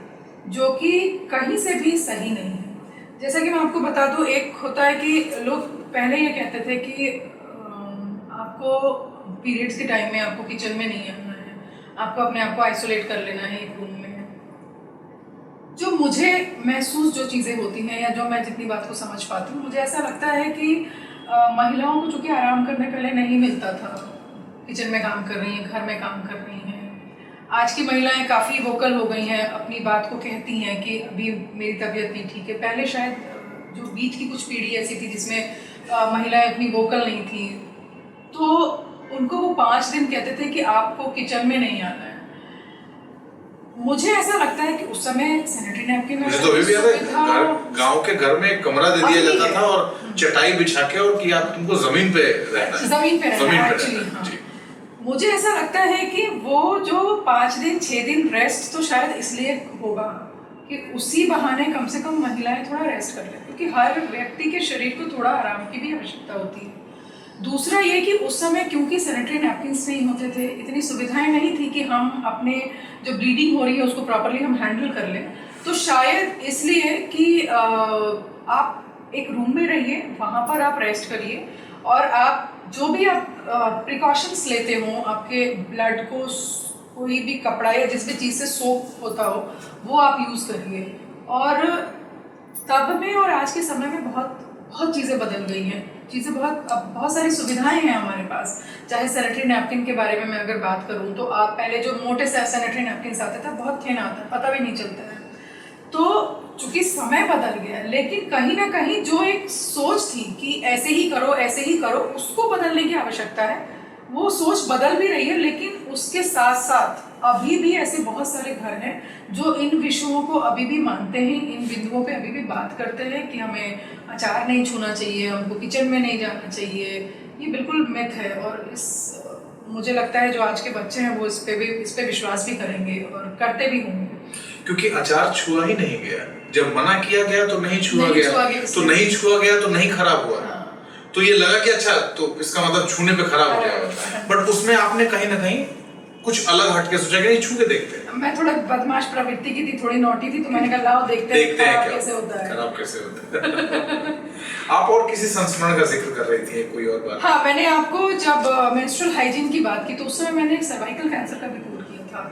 Speaker 2: जो कि कहीं से भी सही नहीं है। जैसा कि मैं आपको बता दूं, एक होता है कि लोग पहले ये कहते थे कि आपको पीरियड्स के टाइम में आपको किचन में नहीं आना है, आपको अपने आप को आइसोलेट कर लेना है एक रूम में। जो मुझे महसूस जो चीज़ें होती हैं या जो मैं जितनी बात को समझ पाती हूँ, मुझे ऐसा लगता है कि महिलाओं को चूँकि आराम करने पहले नहीं मिलता था, किचन में काम कर रही हैं, घर में काम कर रही हैं। आज की महिलाएं काफ़ी वोकल हो गई हैं, अपनी बात को कहती हैं कि अभी मेरी तबीयत नहीं ठीक है। पहले शायद जो बीच की कुछ पीढ़ी ऐसी थी जिसमें महिलाएं इतनी वोकल नहीं थी, तो उनको वो 5 दिन कहते थे कि आपको किचन में नहीं आना है। मुझे ऐसा लगता है कि उस समय सैनिटरी नैपकिन
Speaker 3: मुझे तो अभी भी याद है, गांव के घर में एक कमरा दे दिया जाता था और चटाई बिछा के, और कि आप तुमको जमीन पे रहना है,
Speaker 2: जमीन पे रहना है
Speaker 3: एक्चुअली।
Speaker 2: हाँ। मुझे ऐसा लगता है कि वो जो 5 दिन 6 दिन रेस्ट तो शायद इसलिए होगा कि उसी बहाने कम से कम महिलाएं थोड़ा रेस्ट कर लें, क्योंकि हर व्यक्ति के शरीर को थोड़ा आराम की भी आवश्यकता होती है। दूसरा ये कि उस समय क्योंकि सैनिटरी नैपकिन्स नहीं होते थे, इतनी सुविधाएं नहीं थी कि हम अपने जो ब्लीडिंग हो रही है उसको प्रॉपरली हम हैंडल कर लें, तो शायद इसलिए कि आप एक रूम में रहिए, वहाँ पर आप रेस्ट करिए, और आप जो भी आप प्रिकॉशंस लेते हो, आपके ब्लड को कोई भी कपड़ा या जिस भी चीज़ से सोप होता हो वो आप यूज़ करिए। और तब में और आज के समय में बहुत चीज़ें बदल गई हैं, चीज़ें बहुत सारी सुविधाएं हैं हमारे पास। चाहे सैनिटरी नैपकिन के बारे में मैं अगर बात करूं तो आप पहले जो मोटे सैनिटरी नैपकिन आते थे, बहुत थिन आता, पता भी नहीं चलता है। तो चूंकि समय बदल गया, लेकिन कहीं ना कहीं जो एक सोच थी कि ऐसे ही करो, उसको बदलने की आवश्यकता है। वो सोच बदल भी रही है, लेकिन उसके साथ साथ अभी भी ऐसे बहुत सारे घर हैं जो इन विषयों को अभी भी मानते हैं, इन बिंदुओं पे अभी भी बात करते हैं कि हमें अचार नहीं छूना चाहिए, हमको किचन में नहीं जाना चाहिए। ये बिल्कुल मिथ है, और मुझे लगता है जो आज के बच्चे हैं वो इस पे विश्वास भी करेंगे और करते भी होंगे।
Speaker 3: क्योंकि अचार छुआ ही नहीं गया, जब मना किया गया तो नहीं छुआ गया, तो नहीं छुआ गया तो नहीं खराब हुआ। तो ये लगा कि अच्छा, तो इसका मतलब छूने पे खराब हो जाएगा, बट उसमें आपने कहीं ना कहीं कुछ अलग हटके सोचा कि नहीं, छू के देखते हैं।
Speaker 2: मैं थोड़ा बदमाश प्रवृत्ति की थी, थोड़ी नोटी थी, तो मैंने कहा लाओ देखते हैं कैसे होता है,
Speaker 3: खराब कैसे होता है। आप और किसी संस्मरण का जिक्र कर रही थी, कोई और बात?
Speaker 2: हाँ, मैंने आपको जब मेंस्ट्रुअल हाइजीन की बात की तो उस समय मैंने एक सर्वाइकल कैंसर का रिपोर्ट किया था।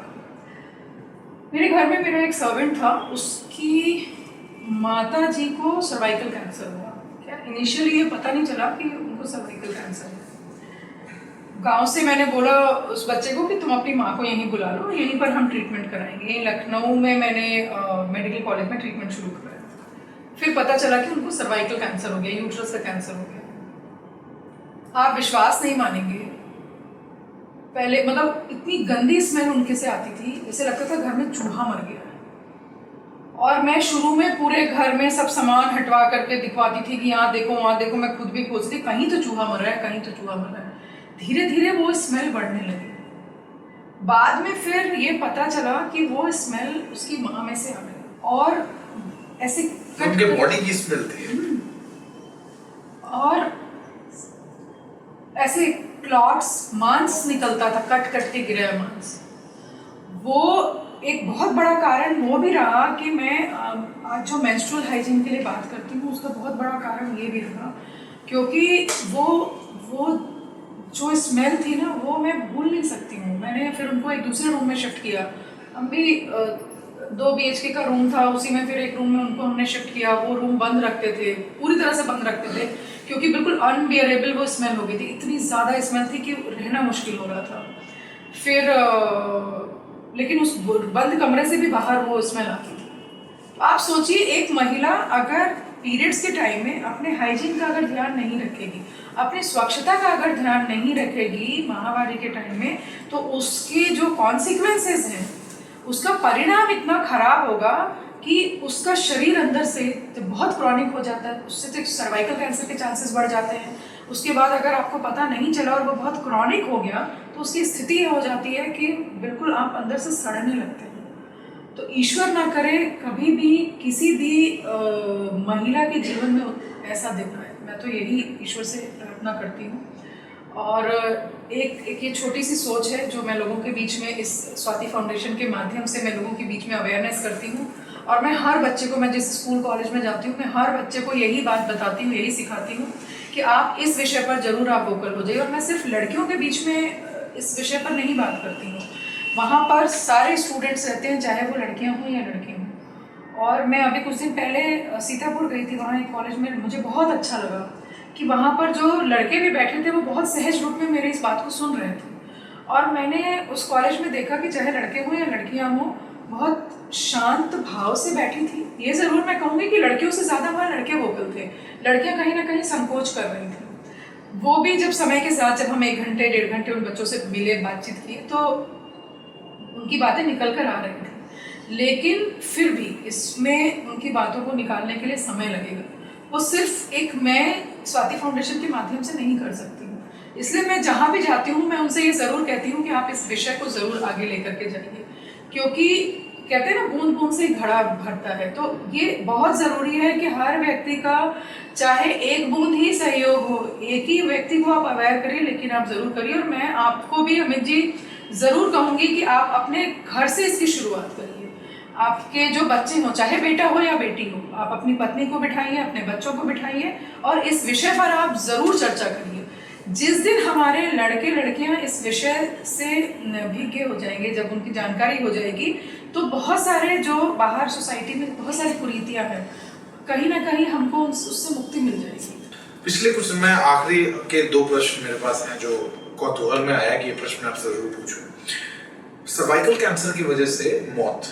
Speaker 2: मेरे घर में मेरा एक सर्वेंट था, उसकी माता जी को सर्वाइकल कैंसर हुआ। क्या इनिशियली ये पता नहीं चला कि उनको सर्वाइकल कैंसर है। गांव से मैंने बोला उस बच्चे को कि तुम अपनी माँ को यहीं बुला लो, यहीं पर हम ट्रीटमेंट कराएंगे। यहीं लखनऊ में मैंने मेडिकल कॉलेज में ट्रीटमेंट शुरू कराया। फिर पता चला कि उनको सर्वाइकल कैंसर हो गया, यूट्रस का कैंसर हो गया। आप विश्वास नहीं मानेंगे, पहले मतलब इतनी गंदी स्मेल उनके से आती थी, जैसे लगता था घर में चूहा मर गया। और मैं शुरू में पूरे घर में सब सामान हटवा करके दिखवाती थी कि यहाँ देखो वहाँ देखो, मैं खुद भी खोजती कहीं तो चूहा मर रहा है, कहीं तो चूहा मर रहा है। धीरे धीरे वो स्मेल बढ़ने लगी। बाद में फिर ये पता चला कि वो स्मेल उसकी माँ में से आ गई, और ऐसे
Speaker 3: उनके बॉडी की स्मेल थी,
Speaker 2: और ऐसे क्लॉट्स, मांस निकलता था, कट कट के गिरा मांस। वो एक बहुत बड़ा कारण वो भी रहा कि मैं आज जो मेंस्ट्रुअल हाइजीन के लिए बात करती हूँ, उसका बहुत बड़ा कारण ये भी रहा, क्योंकि वो जो स्मेल थी ना, वो मैं भूल नहीं सकती हूँ। मैंने फिर उनको एक दूसरे रूम में शिफ्ट किया। हम भी 2 BHK का रूम था, उसी में फिर एक रूम में उनको हमने शिफ्ट किया। वो रूम बंद रखते थे, पूरी तरह से बंद रखते थे, क्योंकि बिल्कुल अनबियरेबल वो स्मेल हो गई थी। इतनी ज़्यादा स्मेल थी कि रहना मुश्किल हो रहा था। फिर लेकिन उस बंद कमरे से भी बाहर वो स्मेल आती थी। तो आप सोचिए, एक महिला अगर पीरियड्स के टाइम में अपने हाइजीन का अगर ध्यान नहीं रखेगी, अपनी स्वच्छता का अगर ध्यान नहीं रखेगी माहवारी के टाइम में, तो उसके जो कॉन्सिक्वेंसेस हैं, उसका परिणाम इतना खराब होगा कि उसका शरीर अंदर से तो बहुत क्रॉनिक हो जाता है। उससे तो सर्वाइकल कैंसर के चांसेस बढ़ जाते हैं। उसके बाद अगर आपको पता नहीं चला और वो बहुत क्रॉनिक हो गया, तो उसकी स्थिति ये हो जाती है कि बिल्कुल आप अंदर से सड़ने लगते हैं। तो ईश्वर ना करे कभी भी किसी भी महिला के जीवन में ऐसा दिन आए। मैं तो यही ईश्वर से प्रार्थना करती हूँ। और एक ये छोटी सी सोच है जो मैं लोगों के बीच में इस स्वाति फाउंडेशन के माध्यम से मैं लोगों के बीच में अवेयरनेस करती हूँ। और मैं हर बच्चे को, मैं जिस स्कूल कॉलेज में जाती हूँ, मैं हर बच्चे को यही बात बताती हूँ, यही सिखाती हूँ कि आप इस विषय पर ज़रूर आप वोकल हो जाइए। और मैं सिर्फ लड़कियों के बीच में इस विषय पर नहीं बात करती हूँ, वहाँ पर सारे स्टूडेंट्स रहते हैं, चाहे वो लड़कियाँ हों या लड़के हों। और मैं अभी कुछ दिन पहले सीतापुर गई थी, वहाँ एक कॉलेज में, मुझे बहुत अच्छा लगा कि वहाँ पर जो लड़के भी बैठे थे वो बहुत सहज रूप में मेरी इस बात को सुन रहे थे। और मैंने उस कॉलेज में देखा कि चाहे लड़के हों या लड़कियाँ हों, बहुत शांत भाव से बैठी थी। ये ज़रूर मैं कहूँगी कि लड़कियों से ज़्यादा वहाँ लड़के वोकल थे, लड़कियाँ कहीं ना कहीं संकोच कर रही थी। वो भी जब समय के साथ, जब हम 1 घंटे 1.5 घंटे उन बच्चों से मिले, बातचीत की, तो उनकी बातें निकल कर आ रही थी। लेकिन फिर भी इसमें उनकी बातों को निकालने के लिए समय लगेगा। वो सिर्फ एक मैं स्वाति फाउंडेशन के माध्यम से नहीं कर सकती हूँ। इसलिए मैं जहाँ भी जाती हूँ मैं उनसे ये ज़रूर कहती हूँ कि आप इस विषय को ज़रूर आगे लेकर के जाइए, क्योंकि कहते हैं ना, बूंद बूंद से घड़ा भरता है। तो ये बहुत ज़रूरी है कि हर व्यक्ति का चाहे एक बूंद ही सहयोग हो, एक ही व्यक्ति को आप अवेयर करिए, लेकिन आप ज़रूर करिए। और मैं आपको भी अमित जी ज़रूर कहूँगी कि आप अपने घर से इसकी शुरुआत करिए। आपके जो बच्चे हों, चाहे बेटा हो या बेटी हो, आप अपनी पत्नी को बिठाइए, अपने बच्चों को बिठाइए और इस विषय पर आप ज़रूर चर्चा करिए। जिस दिन हमारे लड़के लड़कियां इस विषय से भिज्ञ हो जाएंगे, जब उनकी जानकारी हो जाएगी, तो बहुत सारे जो बाहर सोसाइटी में बहुत सारी कुरीतियां हैं, कहीं ना कहीं हमको उससे मुक्ति मिल जाएगी।
Speaker 3: पिछले कुछ मैं आखिरी के 2 प्रश्न मेरे पास हैं जो कौतूहल में आया कि ये प्रश्न आपसे जरूर पूछूं। सर्वाइकल कैंसर की वजह से मौत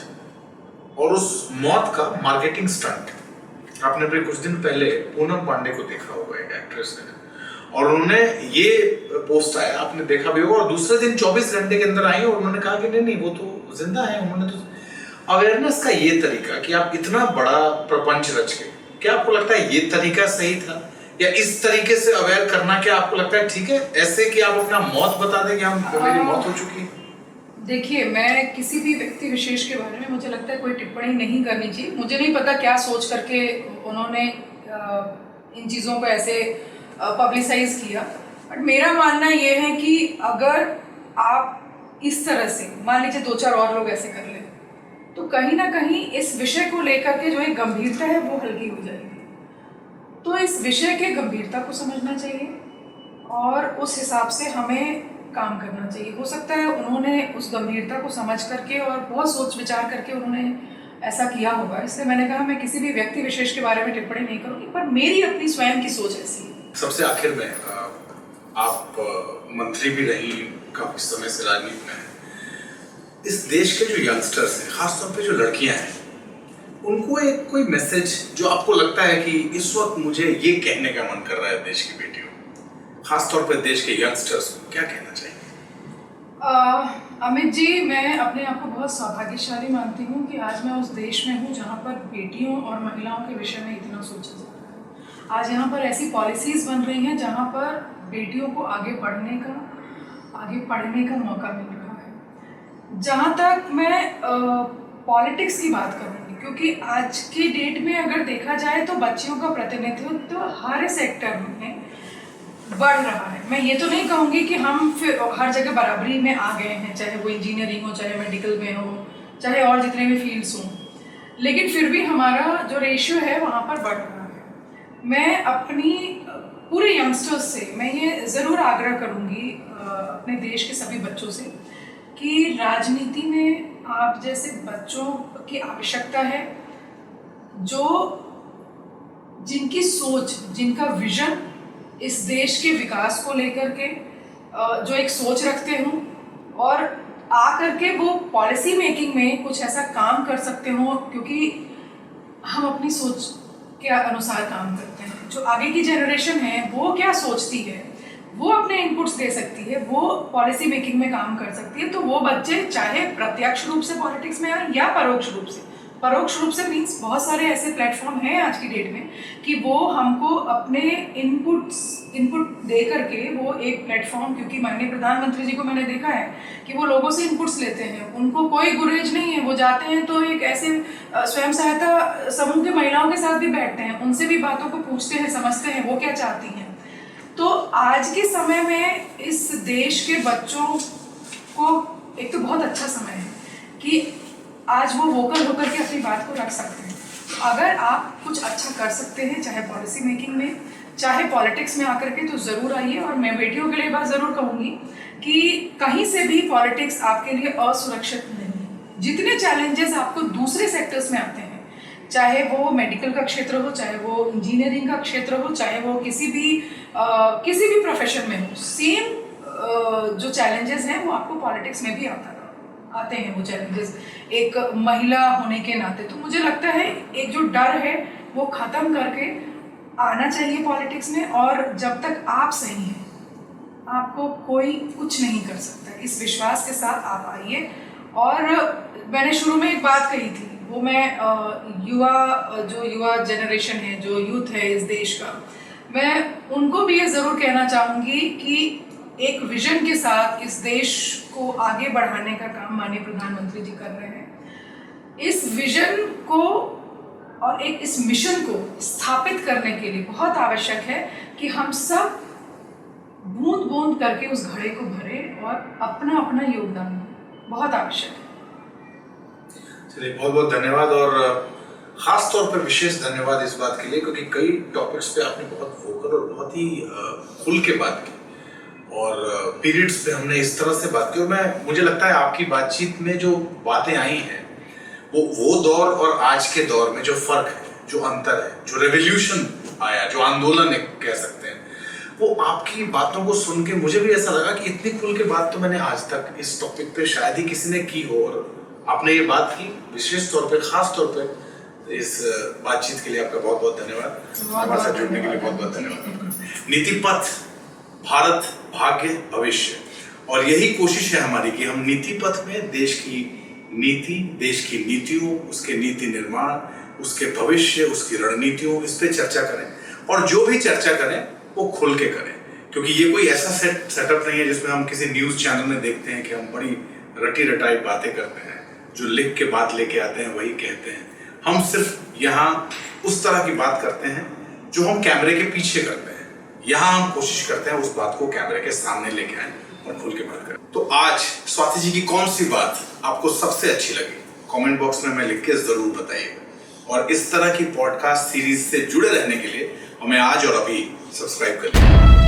Speaker 3: और उस मौत का मार्केटिंग स्टंट। आपने भी कुछ दिन पहले पूनम पांडे को देखा होगा, एक एक्ट्रेस है, और उन्होंने ये पोस्ट आया, आपने देखा भी होगा, और दूसरे दिन 24 घंटे के अंदर आई और उन्होंने कहा कि नहीं वो तो जिंदा है। उन्होंने तो अवेयरनेस का ये तरीका कि आप इतना बड़ा प्रपंच रच के, क्या आपको लगता है ये तरीका सही था, या इस तरीके से अवेयर करना क्या आपको लगता है ठीक है, ऐसे कि आप अपना मौत बता दें कि हम मेरी मौत हो चुकी है?
Speaker 2: देखिए, मैं किसी भी व्यक्ति विशेष के बारे में मुझे लगता है कोई टिप्पणी नहीं करनी चाहिए। मुझे नहीं पता क्या सोच करके उन्होंने इन चीज़ों को ऐसे पब्लिसाइज किया, बट मेरा मानना ये है कि अगर आप इस तरह से, मान लीजिए 2-4 और लोग ऐसे कर लें, तो कहीं ना कहीं इस विषय को लेकर के जो एक गंभीरता है वो हल्की हो जाएगी। तो इस विषय के गंभीरता को समझना चाहिए और उस हिसाब से हमें काम करना चाहिए। हो सकता है उन्होंने उस गंभीरता को समझ करके और बहुत सोच विचार करके उन्होंने ऐसा किया होगा। इसलिए मैंने कहा मैं किसी भी व्यक्ति विशेष के बारे में टिप्पणी नहीं करूँगी, पर मेरी अपनी स्वयं की सोच ऐसी है।
Speaker 3: सबसे आखिर में, आप मंत्री भी रही काफी समय से, राजनीति में हैं। इस देश के जो यंगस्टर्स हैं, खासतौर पे जो लड़कियां हैं, उनको एक कोई मैसेज जो आपको लगता है कि इस वक्त मुझे ये कहने का मन कर रहा है देश की बेटियों, खासतौर पे देश के यंगस्टर्स को, क्या कहना चाहिए?
Speaker 2: अमित जी, मैं अपने आप को बहुत सौभाग्यशाली मानती हूँ कि आज मैं उस देश में हूँ जहाँ पर बेटियों और महिलाओं के विषय में इतना सोचा जा रहा है। आज यहाँ पर ऐसी पॉलिसीज बन रही हैं जहाँ पर बेटियों को आगे पढ़ने का मौका मिल रहा है। जहाँ तक मैं पॉलिटिक्स की बात करूँगी, क्योंकि आज की डेट में अगर देखा जाए तो बच्चियों का प्रतिनिधित्व तो हर सेक्टर में बढ़ रहा है। मैं ये तो नहीं कहूँगी कि हम फिर हर जगह बराबरी में आ गए हैं, चाहे वो इंजीनियरिंग हो, चाहे मेडिकल में हो, चाहे और जितने भी फील्ड्स हों, लेकिन फिर भी हमारा जो रेशियो है वहाँ पर बढ़ रहा है। मैं अपनी पूरे यंगस्टर्स से मैं ये ज़रूर आग्रह करूँगी, अपने देश के सभी बच्चों से, कि राजनीति में आप जैसे बच्चों की आवश्यकता है, जो जिनकी सोच, जिनका विजन इस देश के विकास को लेकर के जो एक सोच रखते हों और आकर के वो पॉलिसी मेकिंग में कुछ ऐसा काम कर सकते हों, क्योंकि हम अपनी सोच के अनुसार काम करते हैं। जो आगे की जनरेशन है वो क्या सोचती है, वो अपने इनपुट्स दे सकती है, वो पॉलिसी मेकिंग में काम कर सकती है। तो वो बच्चे चाहे प्रत्यक्ष रूप से पॉलिटिक्स में आए या परोक्ष रूप से मीन्स बहुत सारे ऐसे प्लेटफॉर्म हैं आज की डेट में कि वो हमको अपने इनपुट दे करके वो एक प्लेटफॉर्म, क्योंकि माननीय प्रधानमंत्री जी को मैंने देखा है कि वो लोगों से इनपुट्स लेते हैं, उनको कोई गुरेज नहीं है। वो जाते हैं तो एक ऐसे स्वयं सहायता समूह के महिलाओं के साथ भी बैठते हैं, उनसे भी बातों को पूछते हैं, समझते हैं वो क्या चाहती हैं। तो आज के समय में इस देश के बच्चों को एक तो बहुत अच्छा समय है कि आज वो वोकल होकर के अपनी बात को रख सकते हैं। तो अगर आप कुछ अच्छा कर सकते हैं, चाहे पॉलिसी मेकिंग में, चाहे पॉलिटिक्स में आकर के तो ज़रूर आइए। और मैं बेटियों के लिए बात ज़रूर कहूँगी कि कहीं से भी पॉलिटिक्स आपके लिए असुरक्षित नहीं है। जितने चैलेंजेस आपको दूसरे सेक्टर्स में आते हैं, चाहे वो मेडिकल का क्षेत्र हो, चाहे वो इंजीनियरिंग का क्षेत्र हो, चाहे वो किसी भी प्रोफेशन में हो, सेम जो चैलेंजेस हैं वो आपको पॉलिटिक्स में भी आते हैं वो चैलेंजेस, एक महिला होने के नाते। तो मुझे लगता है एक जो डर है वो ख़त्म करके आना चाहिए पॉलिटिक्स में, और जब तक आप सही हैं आपको कोई कुछ नहीं कर सकता। इस विश्वास के साथ आप आइए। और मैंने शुरू में एक बात कही थी, वो मैं युवा जनरेशन है, जो यूथ है इस देश का, मैं उनको भी ये ज़रूर कहना चाहूँगी कि एक विजन के साथ इस देश को आगे बढ़ाने का काम माननीय प्रधानमंत्री जी कर रहे हैं। इस विजन को और इस मिशन को स्थापित करने के लिए बहुत आवश्यक है कि हम सब बूंद बूंद करके उस घड़े को भरें और अपना अपना योगदान दें। बहुत आवश्यक है।
Speaker 1: चलिए, बहुत बहुत धन्यवाद। और खास तौर पर विशेष धन्यवाद इस बात के लिए क्योंकि कई टॉपिक्स पे आपने बहुत वोकल और बहुत ही खुल के बात की, और पीरियड्स पे हमने इस तरह से बात की। और मुझे लगता है आपकी बातचीत में जो बातें आई हैं वो दौर और आज के दौर में जो फर्क है, जो अंतर है, जो रेवोल्यूशन आया, जो आंदोलन कह सकते हैं, वो आपकी बातों को सुन के मुझे भी ऐसा लगा कि इतनी खुल के बात तो मैंने आज तक इस टॉपिक पे शायद ही किसी ने की हो। और आपने ये बात की, विशेष तौर पे, खास तौर पे इस बातचीत के लिए आपका बहुत बहुत धन्यवाद। हमारे साथ जुड़ने के लिए बहुत बहुत धन्यवाद। नीति पथ, भारत भाग्य भविष्य, और यही कोशिश है हमारी कि हम नीति पथ में देश की नीति, देश की नीतियों, उसके नीति निर्माण, उसके भविष्य, उसकी रणनीतियों, इस पे चर्चा करें। और जो भी चर्चा करें वो खुल के करें, क्योंकि ये कोई ऐसा सेटअप नहीं है जिसमें हम किसी न्यूज़ चैनल में देखते हैं कि हम बड़ी रटी रटाई बातें करते हैं, जो लिख के बात लेके आते हैं वही कहते हैं। हम सिर्फ यहाँ उस तरह की बात करते हैं जो हम कैमरे के पीछे करते हैं। यहाँ हम कोशिश करते हैं उस बात को कैमरे के सामने लेके आए और खुल के बात करें। तो आज स्वाति जी की कौन सी बात आपको सबसे अच्छी लगी, कमेंट बॉक्स में लिख के जरूर बताइएगा। और इस तरह की पॉडकास्ट सीरीज से जुड़े रहने के लिए हमें आज और अभी सब्सक्राइब करिए।